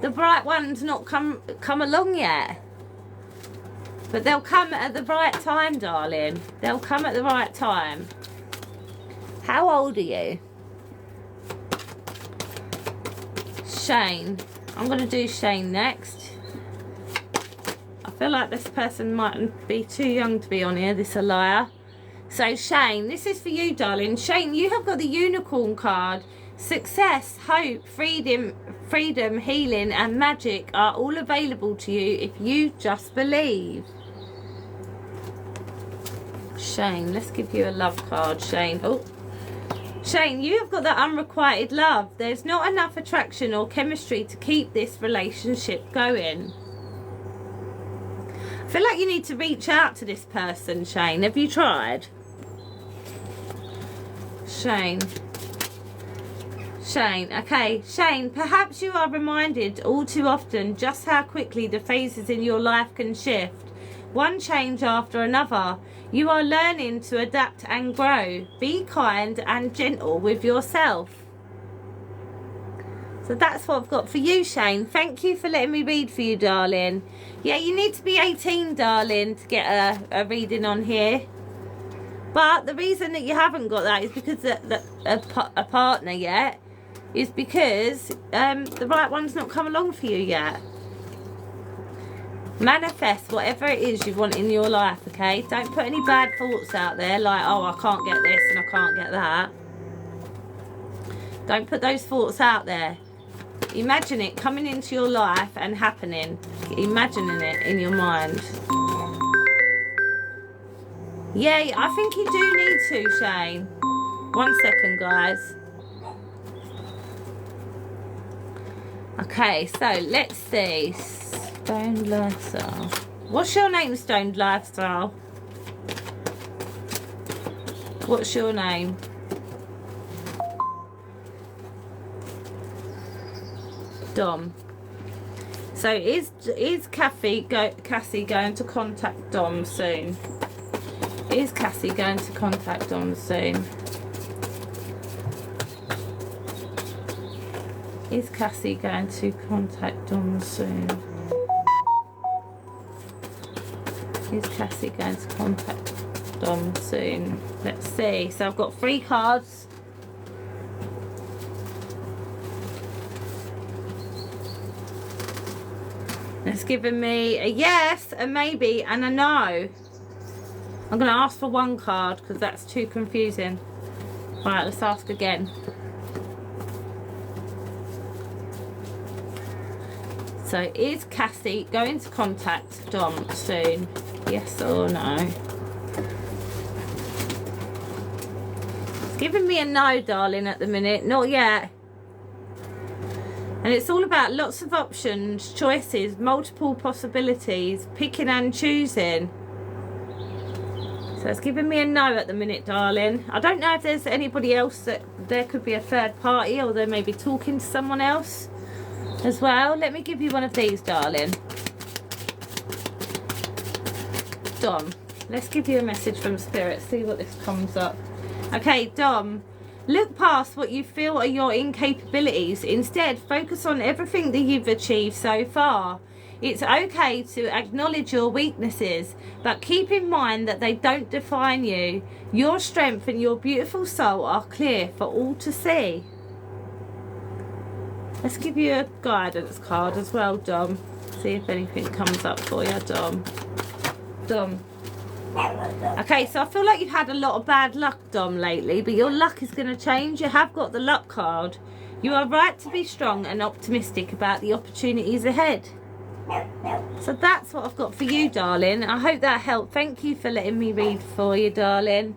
the right one's not come along yet. But they'll come at the right time, darling. They'll come at the right time. How old are you? Shane. I'm going to do Shane next. I feel like this person mightn't be too young to be on here, this a liar. So Shane, this is for you, darling. Shane, you have got the unicorn card. Success, hope, freedom, healing and magic are all available to you if you just believe. Shane, let's give you a love card, Shane. Oh, Shane, you have got that unrequited love. There's not enough attraction or chemistry to keep this relationship going. I feel like you need to reach out to this person, Shane. Have you tried? Shane, okay, Shane, perhaps you are reminded all too often just how quickly the phases in your life can shift, one change after another. You are learning to adapt and grow. Be kind and gentle with yourself. So that's what I've got for you, Shane. Thank you for letting me read for you, darling. Yeah, you need to be 18, darling, to get a reading on here. But the reason that you haven't got that is because a partner yet is because the right one's not come along for you yet. Manifest whatever it is you want in your life, okay? Don't put any bad thoughts out there like, oh, I can't get this and I can't get that. Don't put those thoughts out there. Imagine it coming into your life and happening. Imagining it in your mind. Yeah, I think you do need to, Shane. 1 second, guys. Okay, so let's see. Stoned Lifestyle. What's your name, Stoned Lifestyle? What's your name? Dom. So is Cassie going to contact Dom soon? Is Cassie going to contact Dom soon? Is Cassie going to contact Dom soon? Is Cassie going to contact Dom soon? Let's see. So I've got 3 cards. It's given me a yes, a maybe, and a no. I'm going to ask for 1 card because that's too confusing. Right, let's ask again. So, is Cassie going to contact Dom soon? Yes or no? It's giving me a no, darling, at the minute. Not yet. And it's all about lots of options, choices, multiple possibilities, picking and choosing. So it's giving me a no at the minute, darling. I don't know if there's anybody else that there could be a third party or they may be talking to someone else as well. Let me give you one of these, darling. Dom, let's give you a message from Spirit. See what this comes up. Okay, Dom. Look past what you feel are your incapabilities. Instead, focus on everything that you've achieved so far. It's okay to acknowledge your weaknesses, but keep in mind that they don't define you. Your strength and your beautiful soul are clear for all to see. Let's give you a guidance card as well, Dom. See if anything comes up for you, Dom. Dom. Okay, so I feel like you've had a lot of bad luck, Dom, lately, but your luck is going to change. You have got the luck card. You are right to be strong and optimistic about the opportunities ahead. So that's what I've got for you, darling. I hope that helped. Thank you for letting me read for you, darling.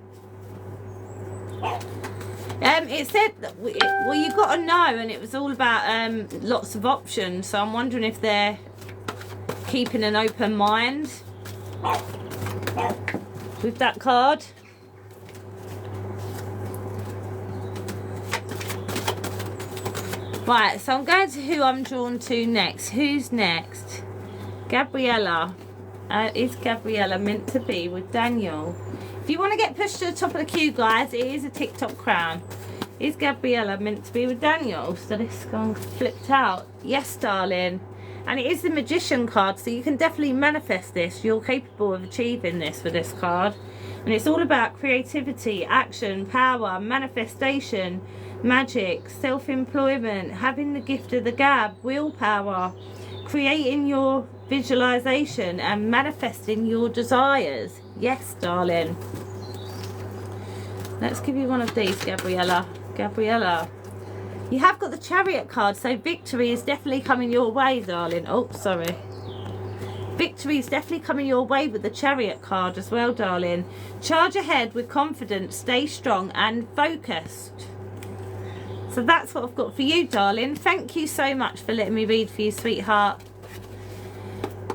It said that well, you got a no, and it was all about lots of options. So I'm wondering if they're keeping an open mind with that card. Right, so I'm going to who I'm drawn to next. Who's next? Gabriella. Is Gabriella meant to be with Daniel? If you want to get pushed to the top of the queue, guys, it is a TikTok crown. Is Gabriella meant to be with Daniel? So this gone flipped out. Yes, darling. And it is the Magician card, so you can definitely manifest this. You're capable of achieving this with this card. And it's all about creativity, action, power, manifestation, magic, self-employment, having the gift of the gab, willpower, creating your visualization and manifesting your desires. Yes, darling. Let's give you one of these, Gabriella. Gabriella. You have got the Chariot card, so victory is definitely coming your way, darling. Oh, sorry. Victory is definitely coming your way with the Chariot card as well, darling. Charge ahead with confidence, stay strong and focused. So that's what I've got for you, darling. Thank you so much for letting me read for you, sweetheart.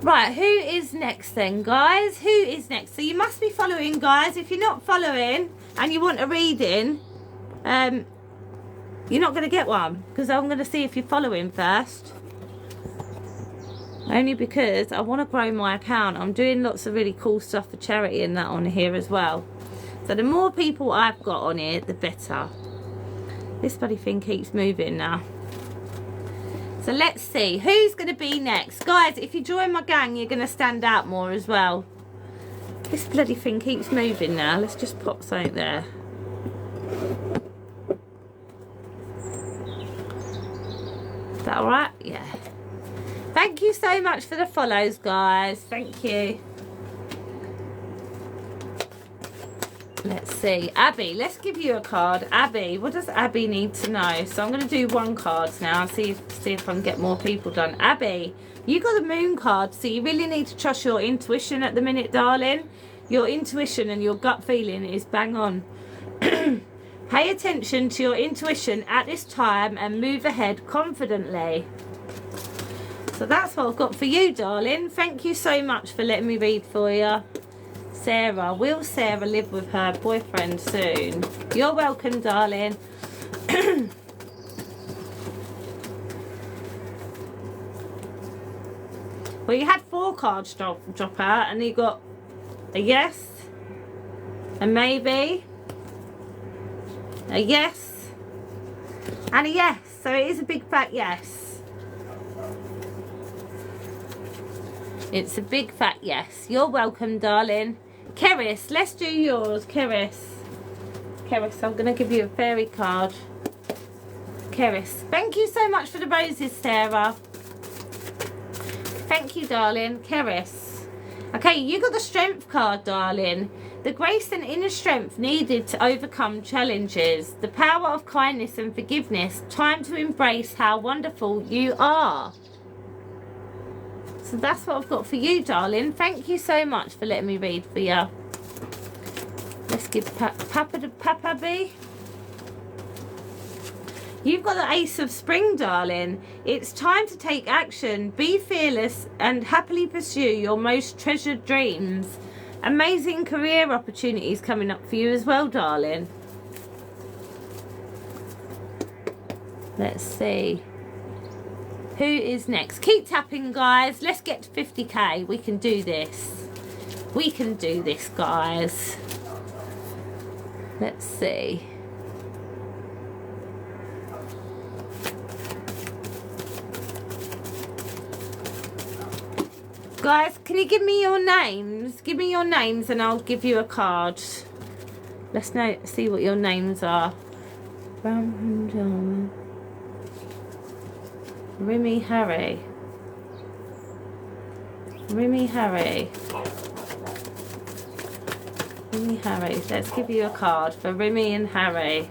Right, who is next then, guys? Who is next? So you must be following, guys. If you're not following and you want a reading, you're not going to get one, because I'm going to see if you're following first. Only because I want to grow my account. I'm doing lots of really cool stuff for charity and that on here as well. So the more people I've got on here, the better. This bloody thing keeps moving now. So let's see who's going to be next. Guys, if you join my gang, you're going to stand out more as well. This bloody thing keeps moving now. Let's just pop something there. Is that alright? Yeah. Thank you so much for the follows, guys. Thank you. Let's see. Abby, let's give you a card. Abby, what does Abby need to know? So I'm going to do one card now. See if I can get more people done. Abby, you got the Moon card, so you really need to trust your intuition at the minute, darling. Your intuition and your gut feeling is bang on. Pay attention to your intuition at this time and move ahead confidently. So that's what I've got for you, darling. Thank you so much for letting me read for you. Sarah, will Sarah live with her boyfriend soon? You're welcome, darling. Well, you had 4 cards drop out, and you got a yes, a maybe, a yes, and a yes. So it is a big fat yes. It's a big fat yes. You're welcome, darling. Keris, let's do yours. Keris, I'm going to give you a fairy card. Keris, thank you so much for the roses, Sarah. Thank you, darling. Keris. Okay, you got the strength card, darling. The grace and inner strength needed to overcome challenges. The power of kindness and forgiveness. Time to embrace how wonderful you are. So that's what I've got for you, darling. Thank you so much for letting me read for you. Let's give Papa B. You've got the Ace of Spring, darling. It's time to take action. Be fearless and happily pursue your most treasured dreams. Amazing career opportunities coming up for you as well, darling. Let's see. Who is next? Keep tapping, guys. Let's get to 50k. We can do this. We can do this, guys. Let's see. Guys, can you give me your names? Give me your names and I'll give you a card. Let's see what your names are. Remy Harry. Remy Harry. Remy Harry. Let's give you a card for Remy and Harry.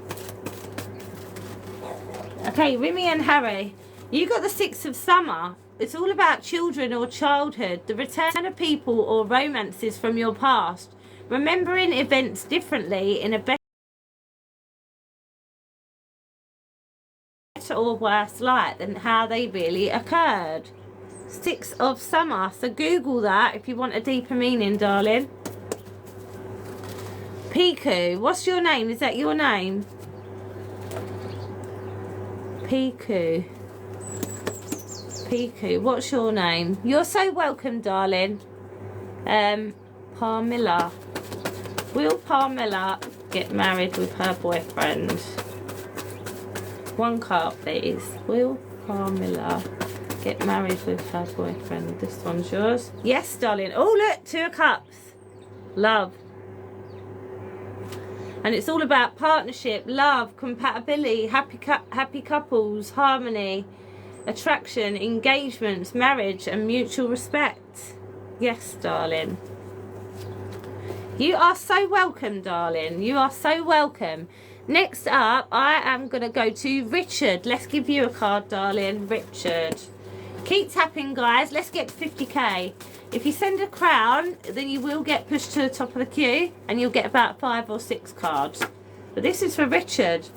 Okay, Remy and Harry. You got the 6 of Summer. It's all about children or childhood, the return of people or romances from your past, remembering events differently in a better or worse light than how they really occurred. 6 of Summer. So Google that if you want a deeper meaning, darling. Piku. What's your name? Is that your name? Piku. Piku, what's your name? You're so welcome, darling. Parmilla. Will Parmilla get married with her boyfriend? One card, please. Will Parmilla get married with her boyfriend? This one's yours. Yes, darling. Oh, look, 2 of Cups. Love. And it's all about partnership, love, compatibility, happy couples, harmony, attraction, engagements, marriage and mutual respect. Yes, darling. You are so welcome, darling. You are so welcome. Next up, I am going to go to Richard. Let's give you a card, darling. Richard. Keep tapping, guys. Let's get 50k. If you send a crown, then you will get pushed to the top of the queue, and you'll get about 5 or 6 cards. But this is for Richard.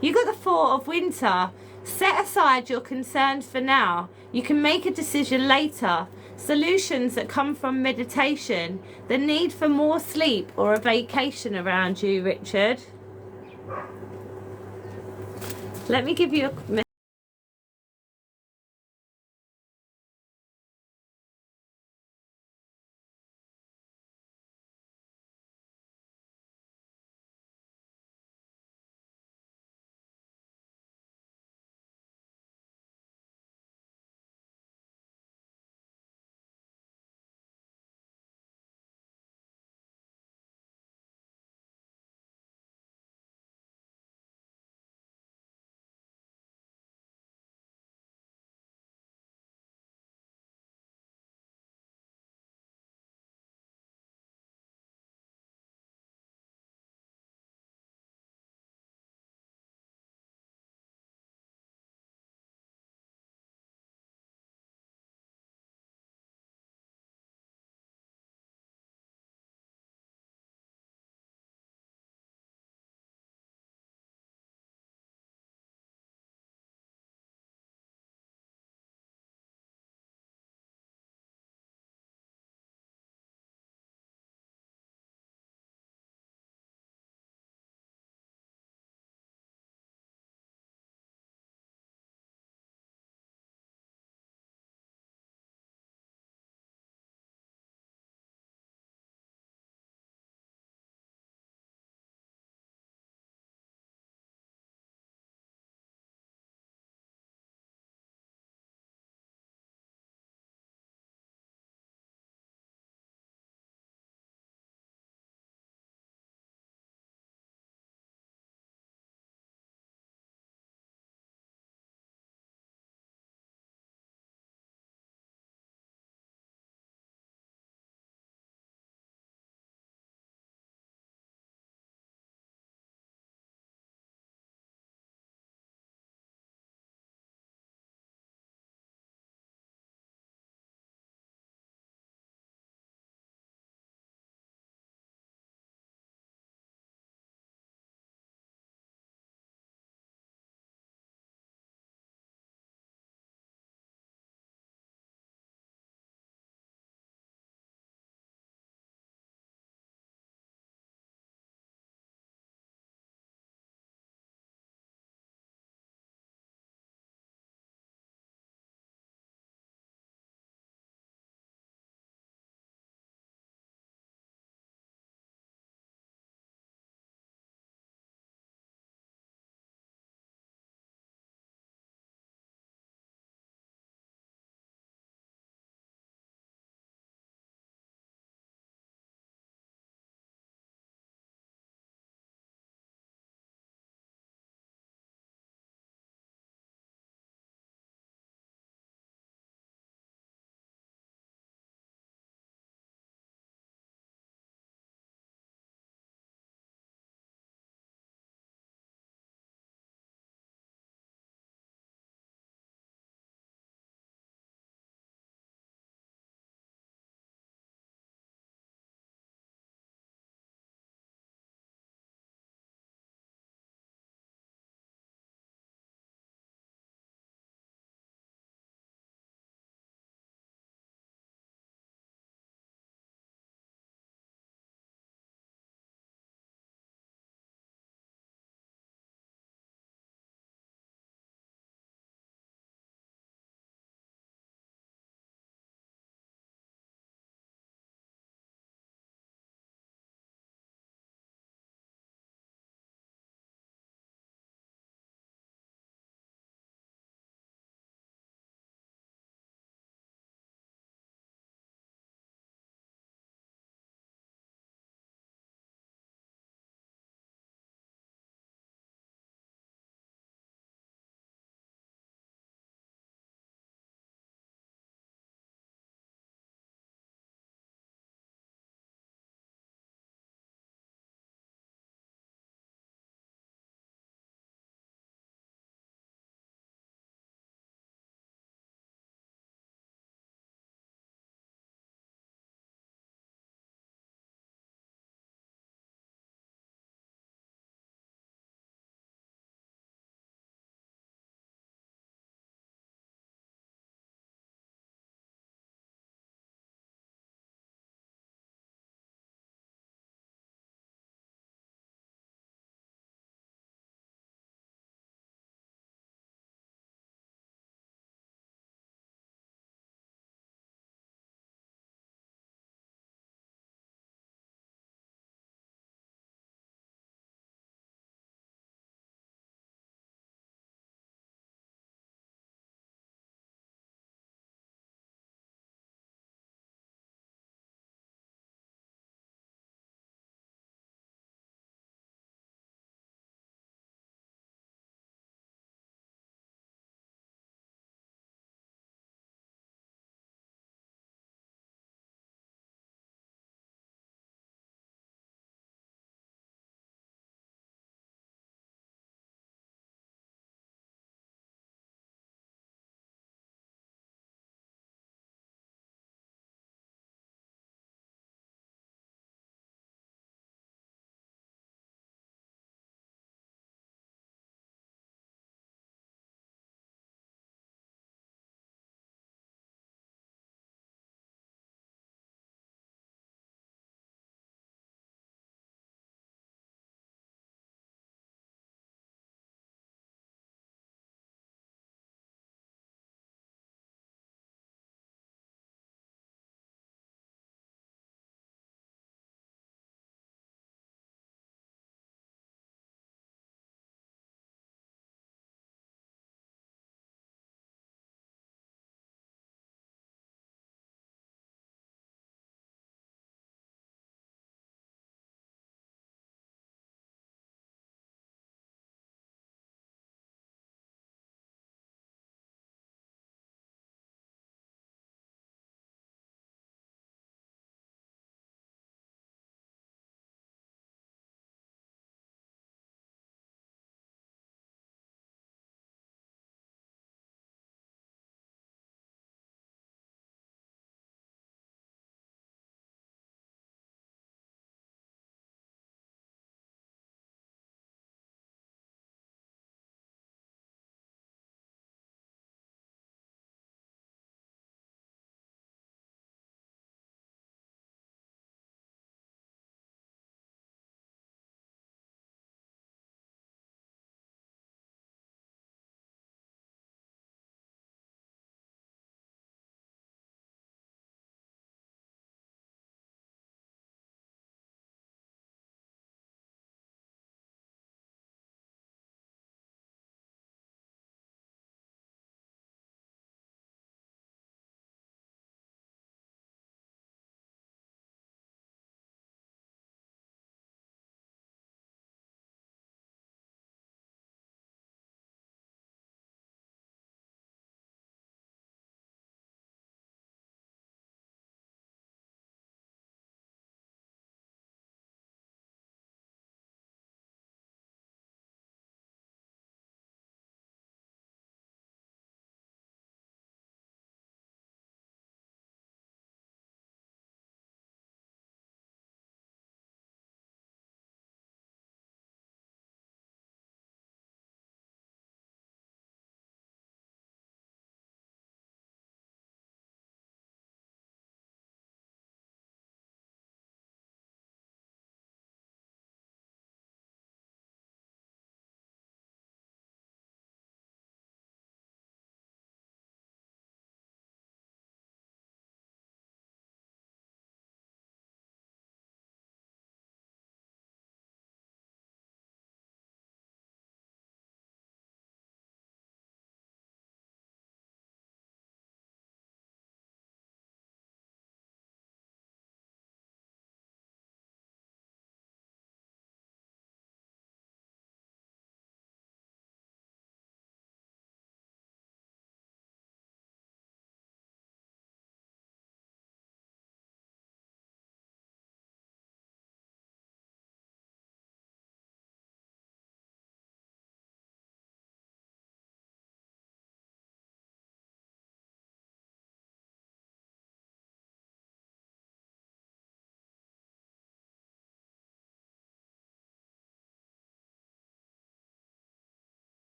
You got the Four of Winter. Set aside your concerns for now. You can make a decision later. Solutions that come from meditation. The need for more sleep or a vacation around you, Richard. Let me give you a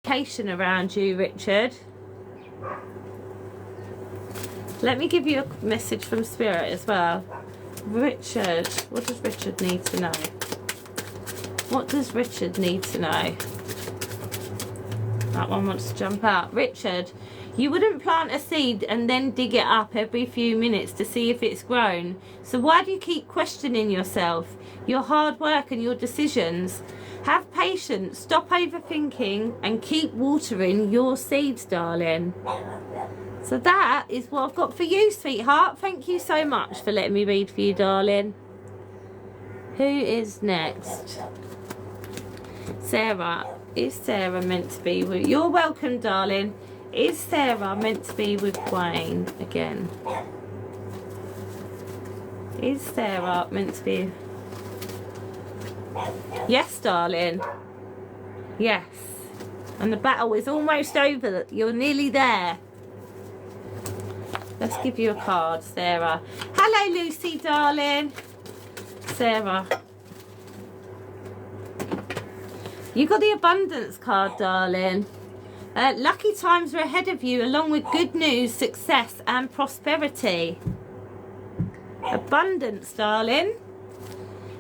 education around you, Richard. Let me give you a message from Spirit as well. Richard, what does Richard need to know? What does Richard need to know? That one wants to jump out. Richard, you wouldn't plant a seed and then dig it up every few minutes to see if it's grown. So why do you keep questioning yourself, your hard work and your decisions? Have patience, stop overthinking and keep watering your seeds, darling. So that is what I've got for you, sweetheart. Thank you so much for letting me read for you, darling. Who is next? Sarah. Is Sarah meant to be with... You're welcome, darling. Is Sarah meant to be with Wayne again? Is Sarah meant to be... Yes, darling. Yes. And the battle is almost over. You're nearly there. Let's give you a card, Sarah. Hello, Lucy, darling. Sarah. You got the abundance card, darling. Lucky times are ahead of you, along with good news, success, and prosperity. Abundance, darling.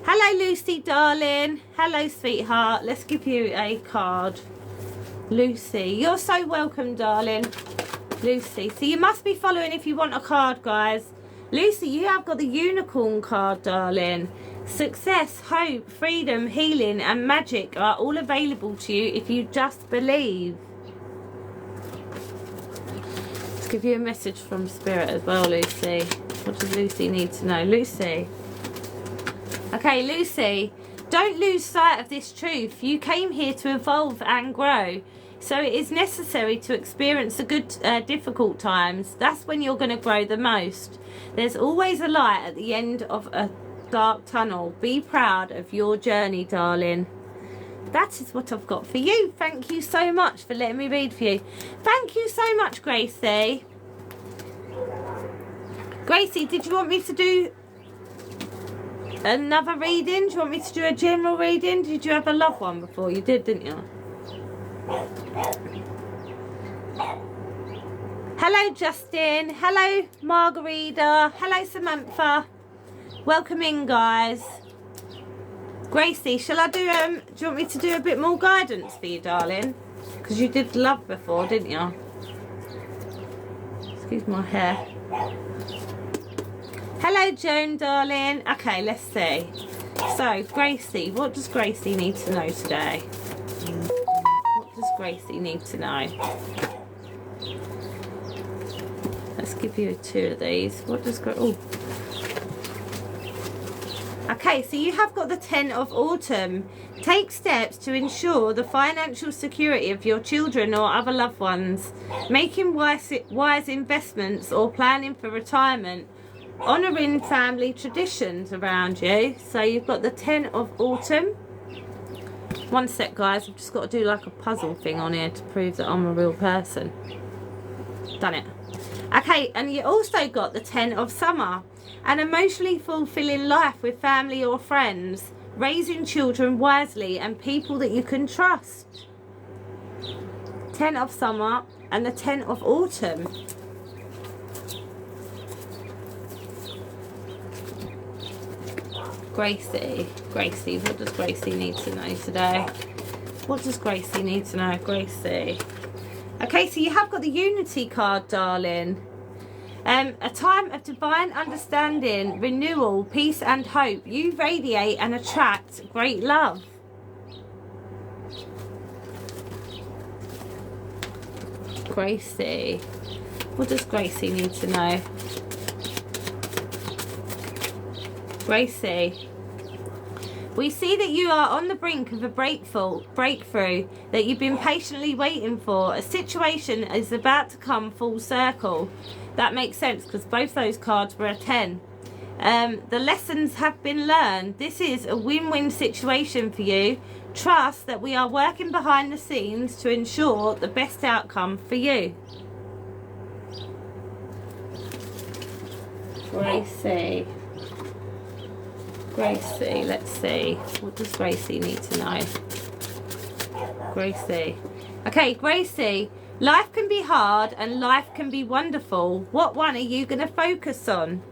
Hello, Lucy, darling. Hello, sweetheart. Let's give you a card. Lucy, you're so welcome, darling. Lucy, so you must be following if you want a card, guys. Lucy, you have got the unicorn card, darling. Success, hope, freedom, healing and magic are all available to you if you just believe. Let's give you a message from Spirit as well, Lucy. What does Lucy need to know? Lucy. Okay, Lucy, don't lose sight of this truth. You came here to evolve and grow. So it is necessary to experience the good, difficult times. That's when you're going to grow the most. There's always a light at the end of a dark tunnel. Be proud of your journey, darling. That is what I've got for you. Thank you so much for letting me read for you. Thank you so much, Gracie. Gracie, did you want me to do another reading? Do you want me to do a general reading? Did you have a loved one before? You did, didn't you? Hello, Justin. Hello, Margarita. Hello, Samantha. Welcome in, guys. Gracie, shall I do you want me to do a bit more guidance for you, darling? Because you did love before, didn't you? Excuse my hair. Hello, Joan, darling. Okay, let's see. So, Gracie, what does Gracie need to know today? What does Gracie need to know? Let's give you two of these. What does oh. Okay, so you have got the 10 of Autumn. Take steps to ensure the financial security of your children or other loved ones. Making wise investments or planning for retirement. Honouring family traditions around you. So you've got the 10 of Autumn. One sec, guys. I've just got to do like a puzzle thing on here to prove that I'm a real person. Done it. Okay, and you also got the 10 of Summer. An emotionally fulfilling life with family or friends. Raising children wisely and people that you can trust. 10 of Summer and the 10 of Autumn. Gracie, what does Gracie need to know today? What does Gracie need to know, Gracie? Okay, so you have got the Unity card, darling. A time of divine understanding, renewal, peace and hope. You radiate and attract great love. Gracie, what does Gracie need to know? Gracie, we see that you are on the brink of a breakthrough that you've been patiently waiting for. A situation is about to come full circle. That makes sense because both those cards were a 10. The lessons have been learned. This is a win-win situation for you. Trust that we are working behind the scenes to ensure the best outcome for you. Gracie, let's see. What does Gracie need to know? Gracie, Okay, Gracie, life can be hard and life can be wonderful. What one are you going to focus on?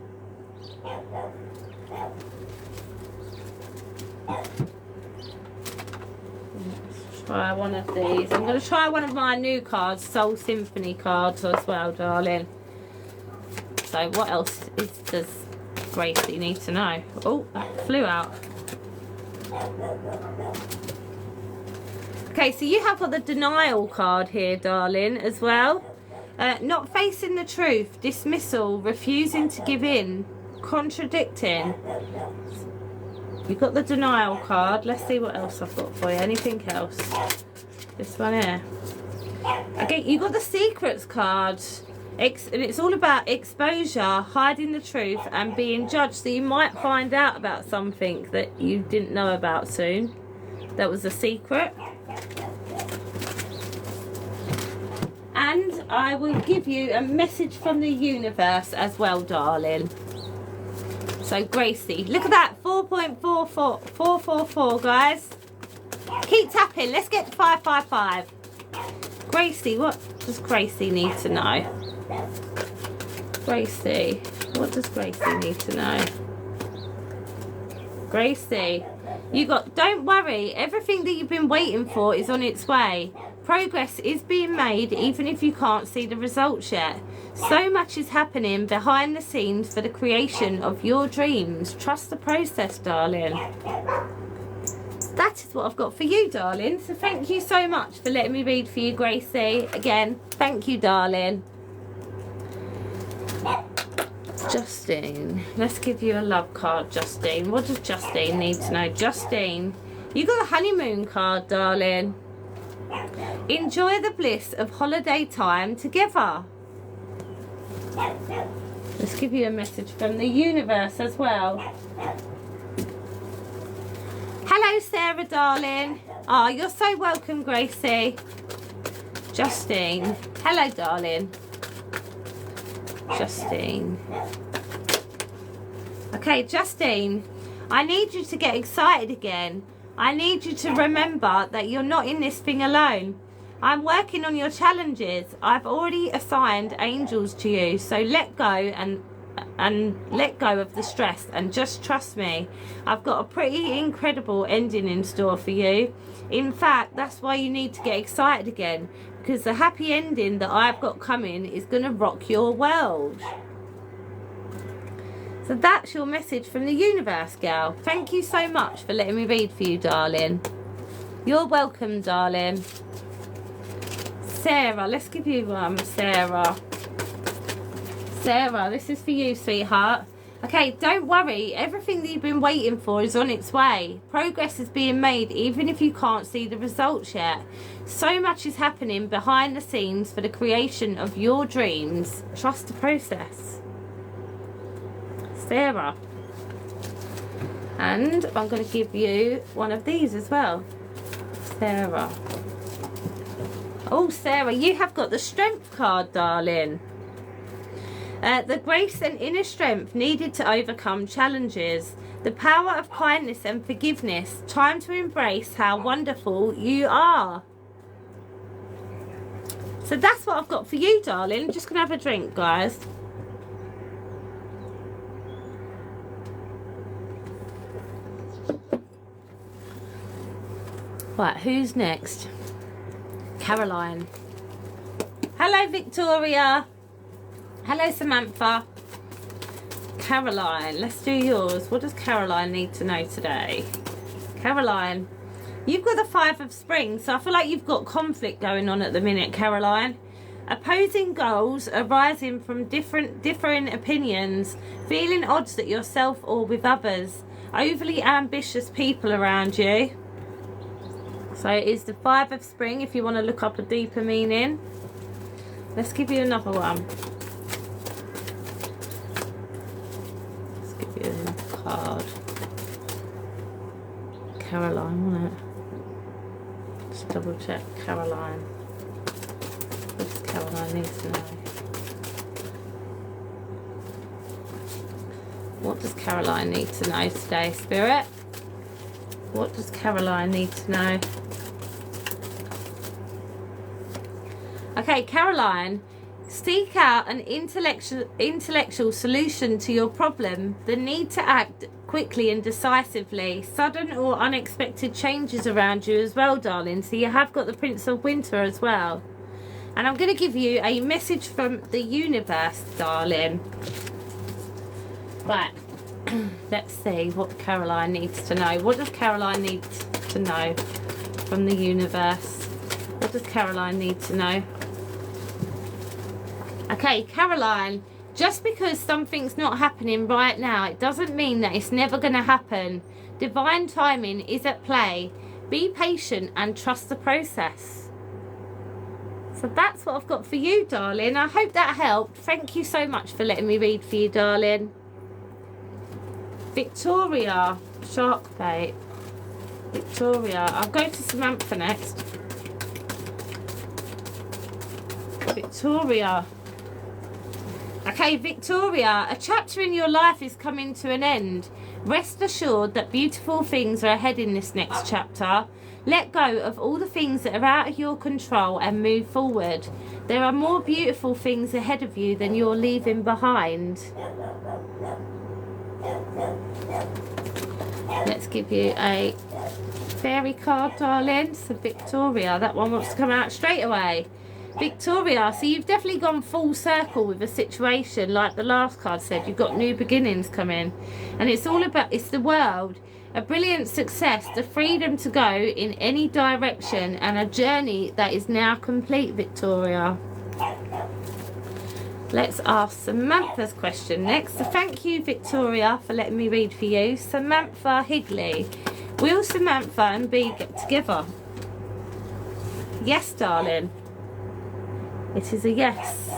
Let's try one of these. I'm going to try one of my new cards, Soul Symphony cards as well, darling. So what else does Gracie need to know? Oh, that flew out. Okay, so you have got the denial card here, darling, as well. Not facing the truth, dismissal, refusing to give in, contradicting. You've got the denial card. Let's see what else I've got for you. Anything else? This one here. Okay, you got the secrets card. And it's all about exposure, hiding the truth, and being judged. So you might find out about something that you didn't know about soon. That was a secret. And I will give you a message from the universe as well, darling. So Gracie, look at that, 4.444, guys. Keep tapping. Let's get to 555. Gracie, what does Gracie need to know? Gracie, what does Gracie need to know? Gracie, you got, don't worry, everything that you've been waiting for is on its way. Progress is being made even if you can't see the results yet. So much is happening behind the scenes for the creation of your dreams. Trust the process, darling. That is what I've got for you, darling. So thank you so much for letting me read for you, Gracie. Again, thank you, darling. Justine, let's give you a love card, Justine. What does Justine need to know? Justine, you got a honeymoon card, darling. Enjoy the bliss of holiday time together. Let's give you a message from the universe as well. Hello, Sarah, darling. Oh, you're so welcome, Gracie. Justine, hello, darling. Justine. Okay, Justine, I need you to get excited again. I need you to remember that you're not in this thing alone. I'm working on your challenges. I've already assigned angels to you, so let go and let go of the stress and just trust me. I've got a pretty incredible ending in store for you. In fact, that's why you need to get excited again, because the happy ending that I've got coming is going to rock your world. So that's your message from the universe, girl. Thank you so much for letting me read for you, darling. You're welcome, darling. Sarah, let's give you one, Sarah. Sarah, this is for you, sweetheart. Okay, don't worry. Everything that you've been waiting for is on its way. Progress is being made even if you can't see the results yet. So much is happening behind the scenes for the creation of your dreams. Trust the process. Sarah. And I'm going to give you one of these as well. Sarah. Oh, Sarah, you have got the strength card, darling. The grace and inner strength needed to overcome challenges. The power of kindness and forgiveness. Time to embrace how wonderful you are. So that's what I've got for you, darling. I'm just going to have a drink, guys. Right, who's next? Caroline. Hello, Victoria. Hello, Samantha. Caroline, let's do yours. What does Caroline need to know today? Caroline, you've got the 5 of Spring, so I feel like you've got conflict going on at the minute, Caroline. Opposing goals arising from differing opinions, feeling odds at yourself or with others, overly ambitious people around you. So it is the 5 of Spring if you want to look up a deeper meaning. Let's give you another one. Let's give you another card. Caroline, wasn't it? Let's double check Caroline. What does Caroline need to know? What does Caroline need to know today, Spirit? What does Caroline need to know? Okay, Caroline, seek out an intellectual solution to your problem. The need to act quickly and decisively. Sudden or unexpected changes around you as well, darling. So you have got the Prince of Winter as well. And I'm going to give you a message from the universe, darling. Right. Let's see what Caroline needs to know. What does Caroline need to know from the universe? What does Caroline need to know? Okay, Caroline, just because something's not happening right now, it doesn't mean that it's never going to happen. Divine timing is at play. Be patient and trust the process. So that's what I've got for you, darling. I hope that helped. Thank you so much for letting me read for you, darling. Victoria, shark bait. Victoria, I'll go to Samantha next. Victoria. Okay, Victoria, a chapter in your life is coming to an end. Rest assured that beautiful things are ahead in this next chapter. Let go of all the things that are out of your control and move forward. There are more beautiful things ahead of you than you're leaving behind. Let's give you a fairy card, darling. So Victoria, that one wants to come out straight away. Victoria, so you've definitely gone full circle with a situation. Like the last card said, you've got new beginnings coming, and it's all about, it's the world, a brilliant success, the freedom to go in any direction, and a journey that is now complete, Victoria. Let's ask Samantha's question next. So thank you, Victoria, for letting me read for you. Samantha Higley, will Samantha and B get together? Yes, darling. It is a yes.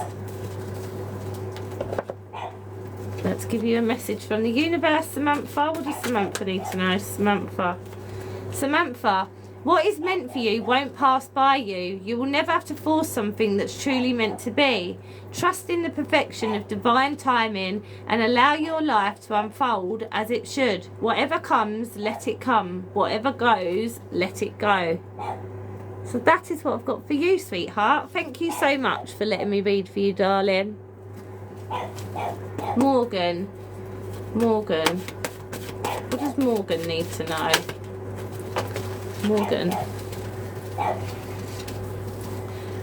Let's give you a message from the universe, Samantha. What does Samantha need to know? Samantha. Samantha, what is meant for you won't pass by you. You will never have to force something that's truly meant to be. Trust in the perfection of divine timing and allow your life to unfold as it should. Whatever comes, let it come. Whatever goes, let it go. So that is what I've got for you, sweetheart. Thank you so much for letting me read for you, darling. Morgan. Morgan. What does Morgan need to know? Morgan.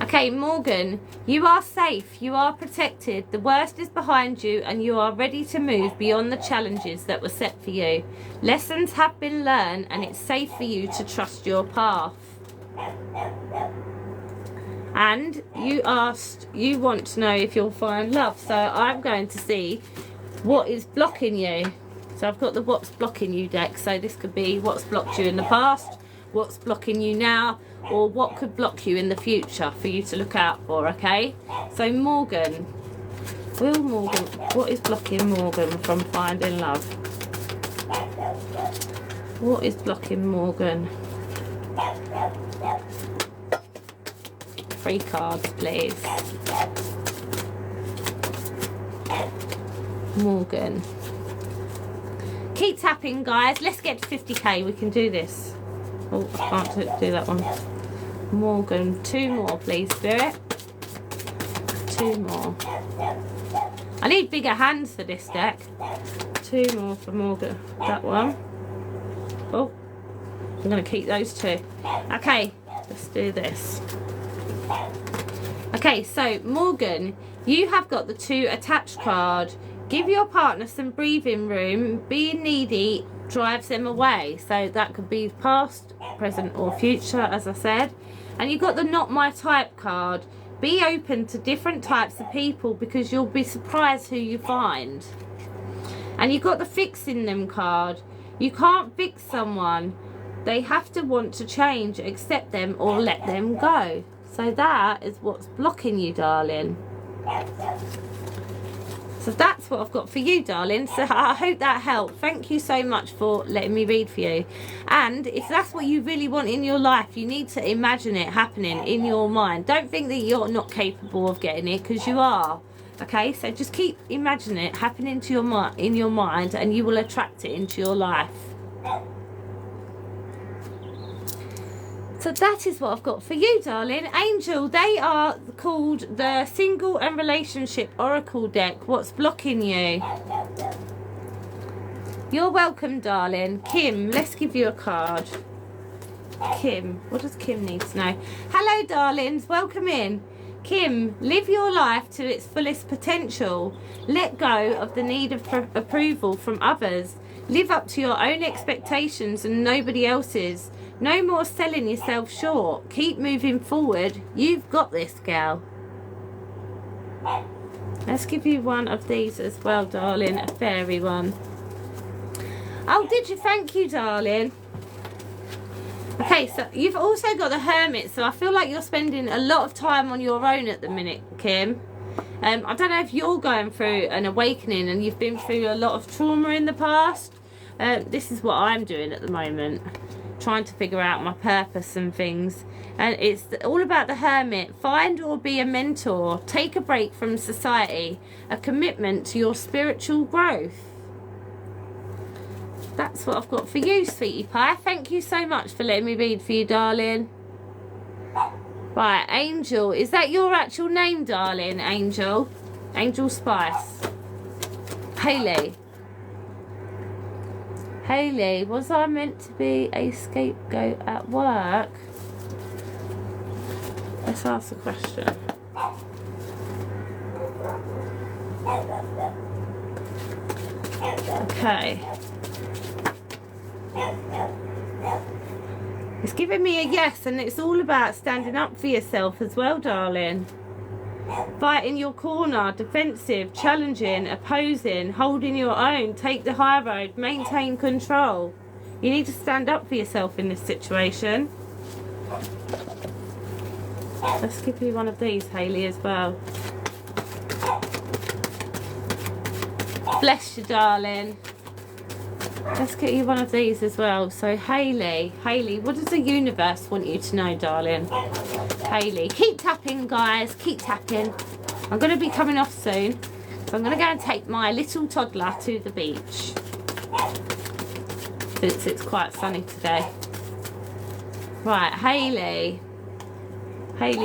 Okay, Morgan, you are safe, you are protected, the worst is behind you, and you are ready to move beyond the challenges that were set for you. Lessons have been learned, and it's safe for you to trust your path. And you asked, you want to know if you'll find love, so I'm going to see what is blocking you. So I've got the what's blocking you deck, so this could be what's blocked you in the past, what's blocking you now, or what could block you in the future for you to look out for. Okay, so Morgan, what is blocking Morgan from finding love? What is blocking Morgan? 3 cards, please. Morgan. Keep tapping, guys. Let's get to 50k. We can do this. Oh, I can't do that one. Morgan. 2 more, please, Spirit. 2 more. I need bigger hands for this deck. 2 more for Morgan. That one. Oh, I'm going to keep those 2. Okay, let's do this. Okay, so Morgan, you have got the 2 attached card. Give your partner some breathing room. Being needy drives them away. So that could be past, present or future, as I said. And you've got the not my type card. Be open to different types of people because you'll be surprised who you find. And you've got the fixing them card. You can't fix someone. They have to want to change, accept them or let them go. So that is what's blocking you, darling. So that's what I've got for you, darling. So I hope that helped. Thank you so much for letting me read for you. And if that's what you really want in your life, you need to imagine it happening in your mind. Don't think that you're not capable of getting it, because you are. Okay, so just keep imagining it happening to in your mind, and you will attract it into your life. So that is what I've got for you, darling. Angel, they are called the Single and Relationship Oracle deck. What's blocking you? You're welcome, darling. Kim, let's give you a card. Kim, what does Kim need to know? Hello, darlings. Welcome in. Kim, live your life to its fullest potential. Let go of the need of approval from others. Live up to your own expectations and nobody else's. No more selling yourself short. Keep moving forward. You've got this, gal. Let's give you one of these as well, darling. A fairy one. Oh, did you? Thank you, darling. Okay, so you've also got the Hermit. So I feel like you're spending a lot of time on your own at the minute, Kim. I don't know if you're going through an awakening and you've been through a lot of trauma in the past. This is what I'm doing at the moment. Trying to figure out my purpose and things, and it's all about the Hermit. Find or be a mentor, take a break from society, a commitment to your spiritual growth. That's what I've got for you, sweetie pie. Thank you so much for letting me read for you, darling. Right, Angel, is that your actual name, darling? Angel Spice. Hayley, was I meant to be a scapegoat at work? Let's ask a question. Okay. It's giving me a yes, and it's all about standing up for yourself as well, darling. Fighting your corner, defensive, challenging, opposing, holding your own, take the high road, maintain control. You need to stand up for yourself in this situation. Let's give you one of these, Hayley, as well. Bless you, darling. Let's get you one of these as well. So Hayley, what does the universe want you to know, darling? Hayley, keep tapping, guys, keep tapping. I'm going to be coming off soon, so I'm going to go and take my little toddler to the beach, since it's quite sunny today. Right, Hayley,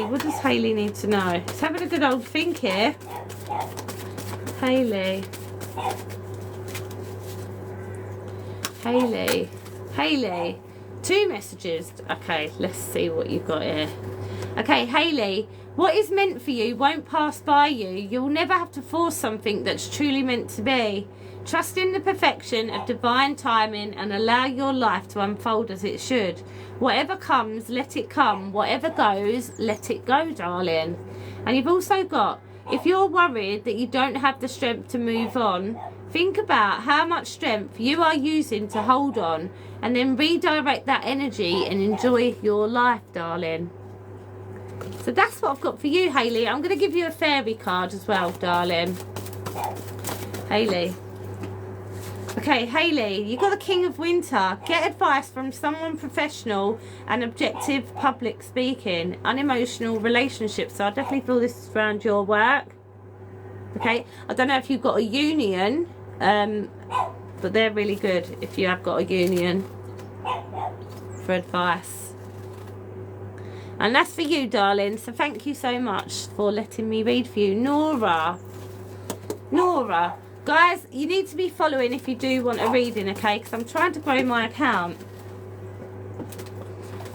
what does Hayley need to know? It's having a good old think here. Hayley, two messages. Okay, let's see what you've got here. Okay, Hayley, what is meant for you won't pass by you. You'll never have to force something that's truly meant to be. Trust in the perfection of divine timing and allow your life to unfold as it should. Whatever comes, let it come. Whatever goes, let it go, darling. And you've also got, if you're worried that you don't have the strength to move on, think about how much strength you are using to hold on, and then redirect that energy and enjoy your life, darling. So that's what I've got for you, Hayley. I'm going to give you a fairy card as well, darling. Hayley. Okay, Hayley, you got the King of Winter. Get advice from someone professional and objective public speaking. Unemotional relationships. So I definitely feel this is around your work. Okay, I don't know if you've got a union, but they're really good if you have got a union for advice. And that's for you, darling. So thank you so much for letting me read for you. Nora. Guys, you need to be following if you do want a reading, okay? Because I'm trying to grow my account.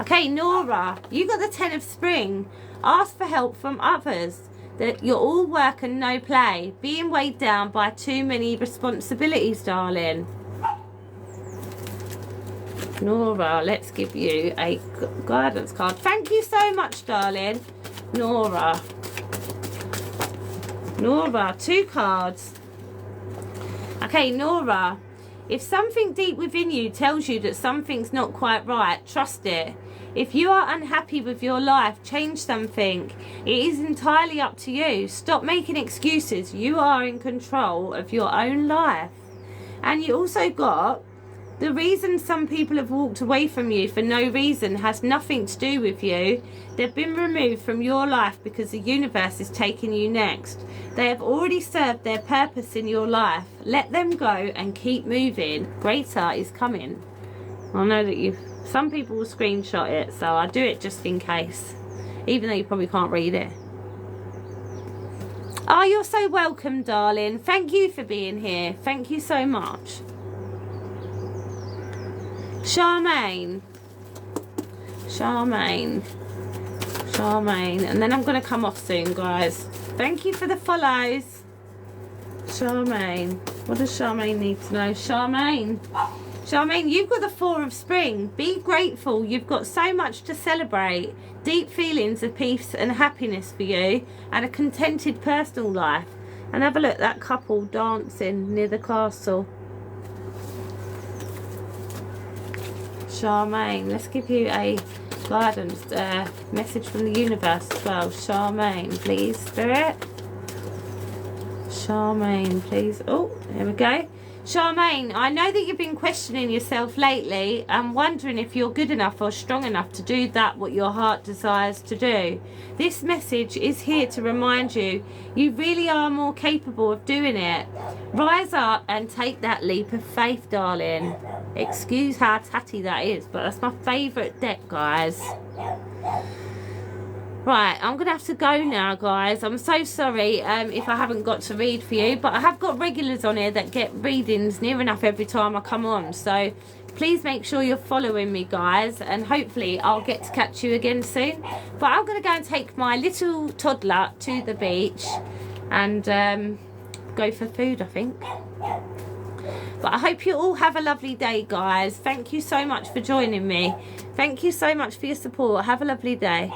Okay, Nora, you got the 10 of Spring. Ask for help from others. That you're all work and no play. Being weighed down by too many responsibilities, darling. Nora, let's give you a guidance card. Thank you so much, darling. Nora, 2 cards. Okay, Nora, if something deep within you tells you that something's not quite right, trust it. If you are unhappy with your life, change something. It is entirely up to you. Stop making excuses. You are in control of your own life. And you also got, the reason some people have walked away from you for no reason has nothing to do with you. They've been removed from your life because the universe is taking you next. They have already served their purpose in your life. Let them go and keep moving. Greater is coming. I know that you've Some people will screenshot it, so I do it just in case, even though you probably can't read it. Oh, you're so welcome, darling. Thank you for being here. Thank you so much. Charmaine. Charmaine. Charmaine. And then I'm going to come off soon, guys. Thank you for the follows. Charmaine. What does Charmaine need to know? Charmaine. Charmaine, you've got the 4 of spring. Be grateful. You've got so much to celebrate. Deep feelings of peace and happiness for you. And a contented personal life. And have a look at that couple dancing near the castle. Charmaine, let's give you a guidance message from the universe as well. Charmaine, please, Spirit. Charmaine, please. Oh, there we go. Charmaine, I know that you've been questioning yourself lately and wondering if you're good enough or strong enough to do that what your heart desires to do. This message is here to remind you, you really are more capable of doing it. Rise up and take that leap of faith, darling. Excuse how tatty that is, but that's my favourite deck, guys. Right, I'm going to have to go now, guys. I'm so sorry if I haven't got to read for you, but I have got regulars on here that get readings near enough every time I come on. So please make sure you're following me, guys, and hopefully I'll get to catch you again soon. But I'm going to go and take my little toddler to the beach and go for food, I think. But I hope you all have a lovely day, guys. Thank you so much for joining me. Thank you so much for your support. Have a lovely day.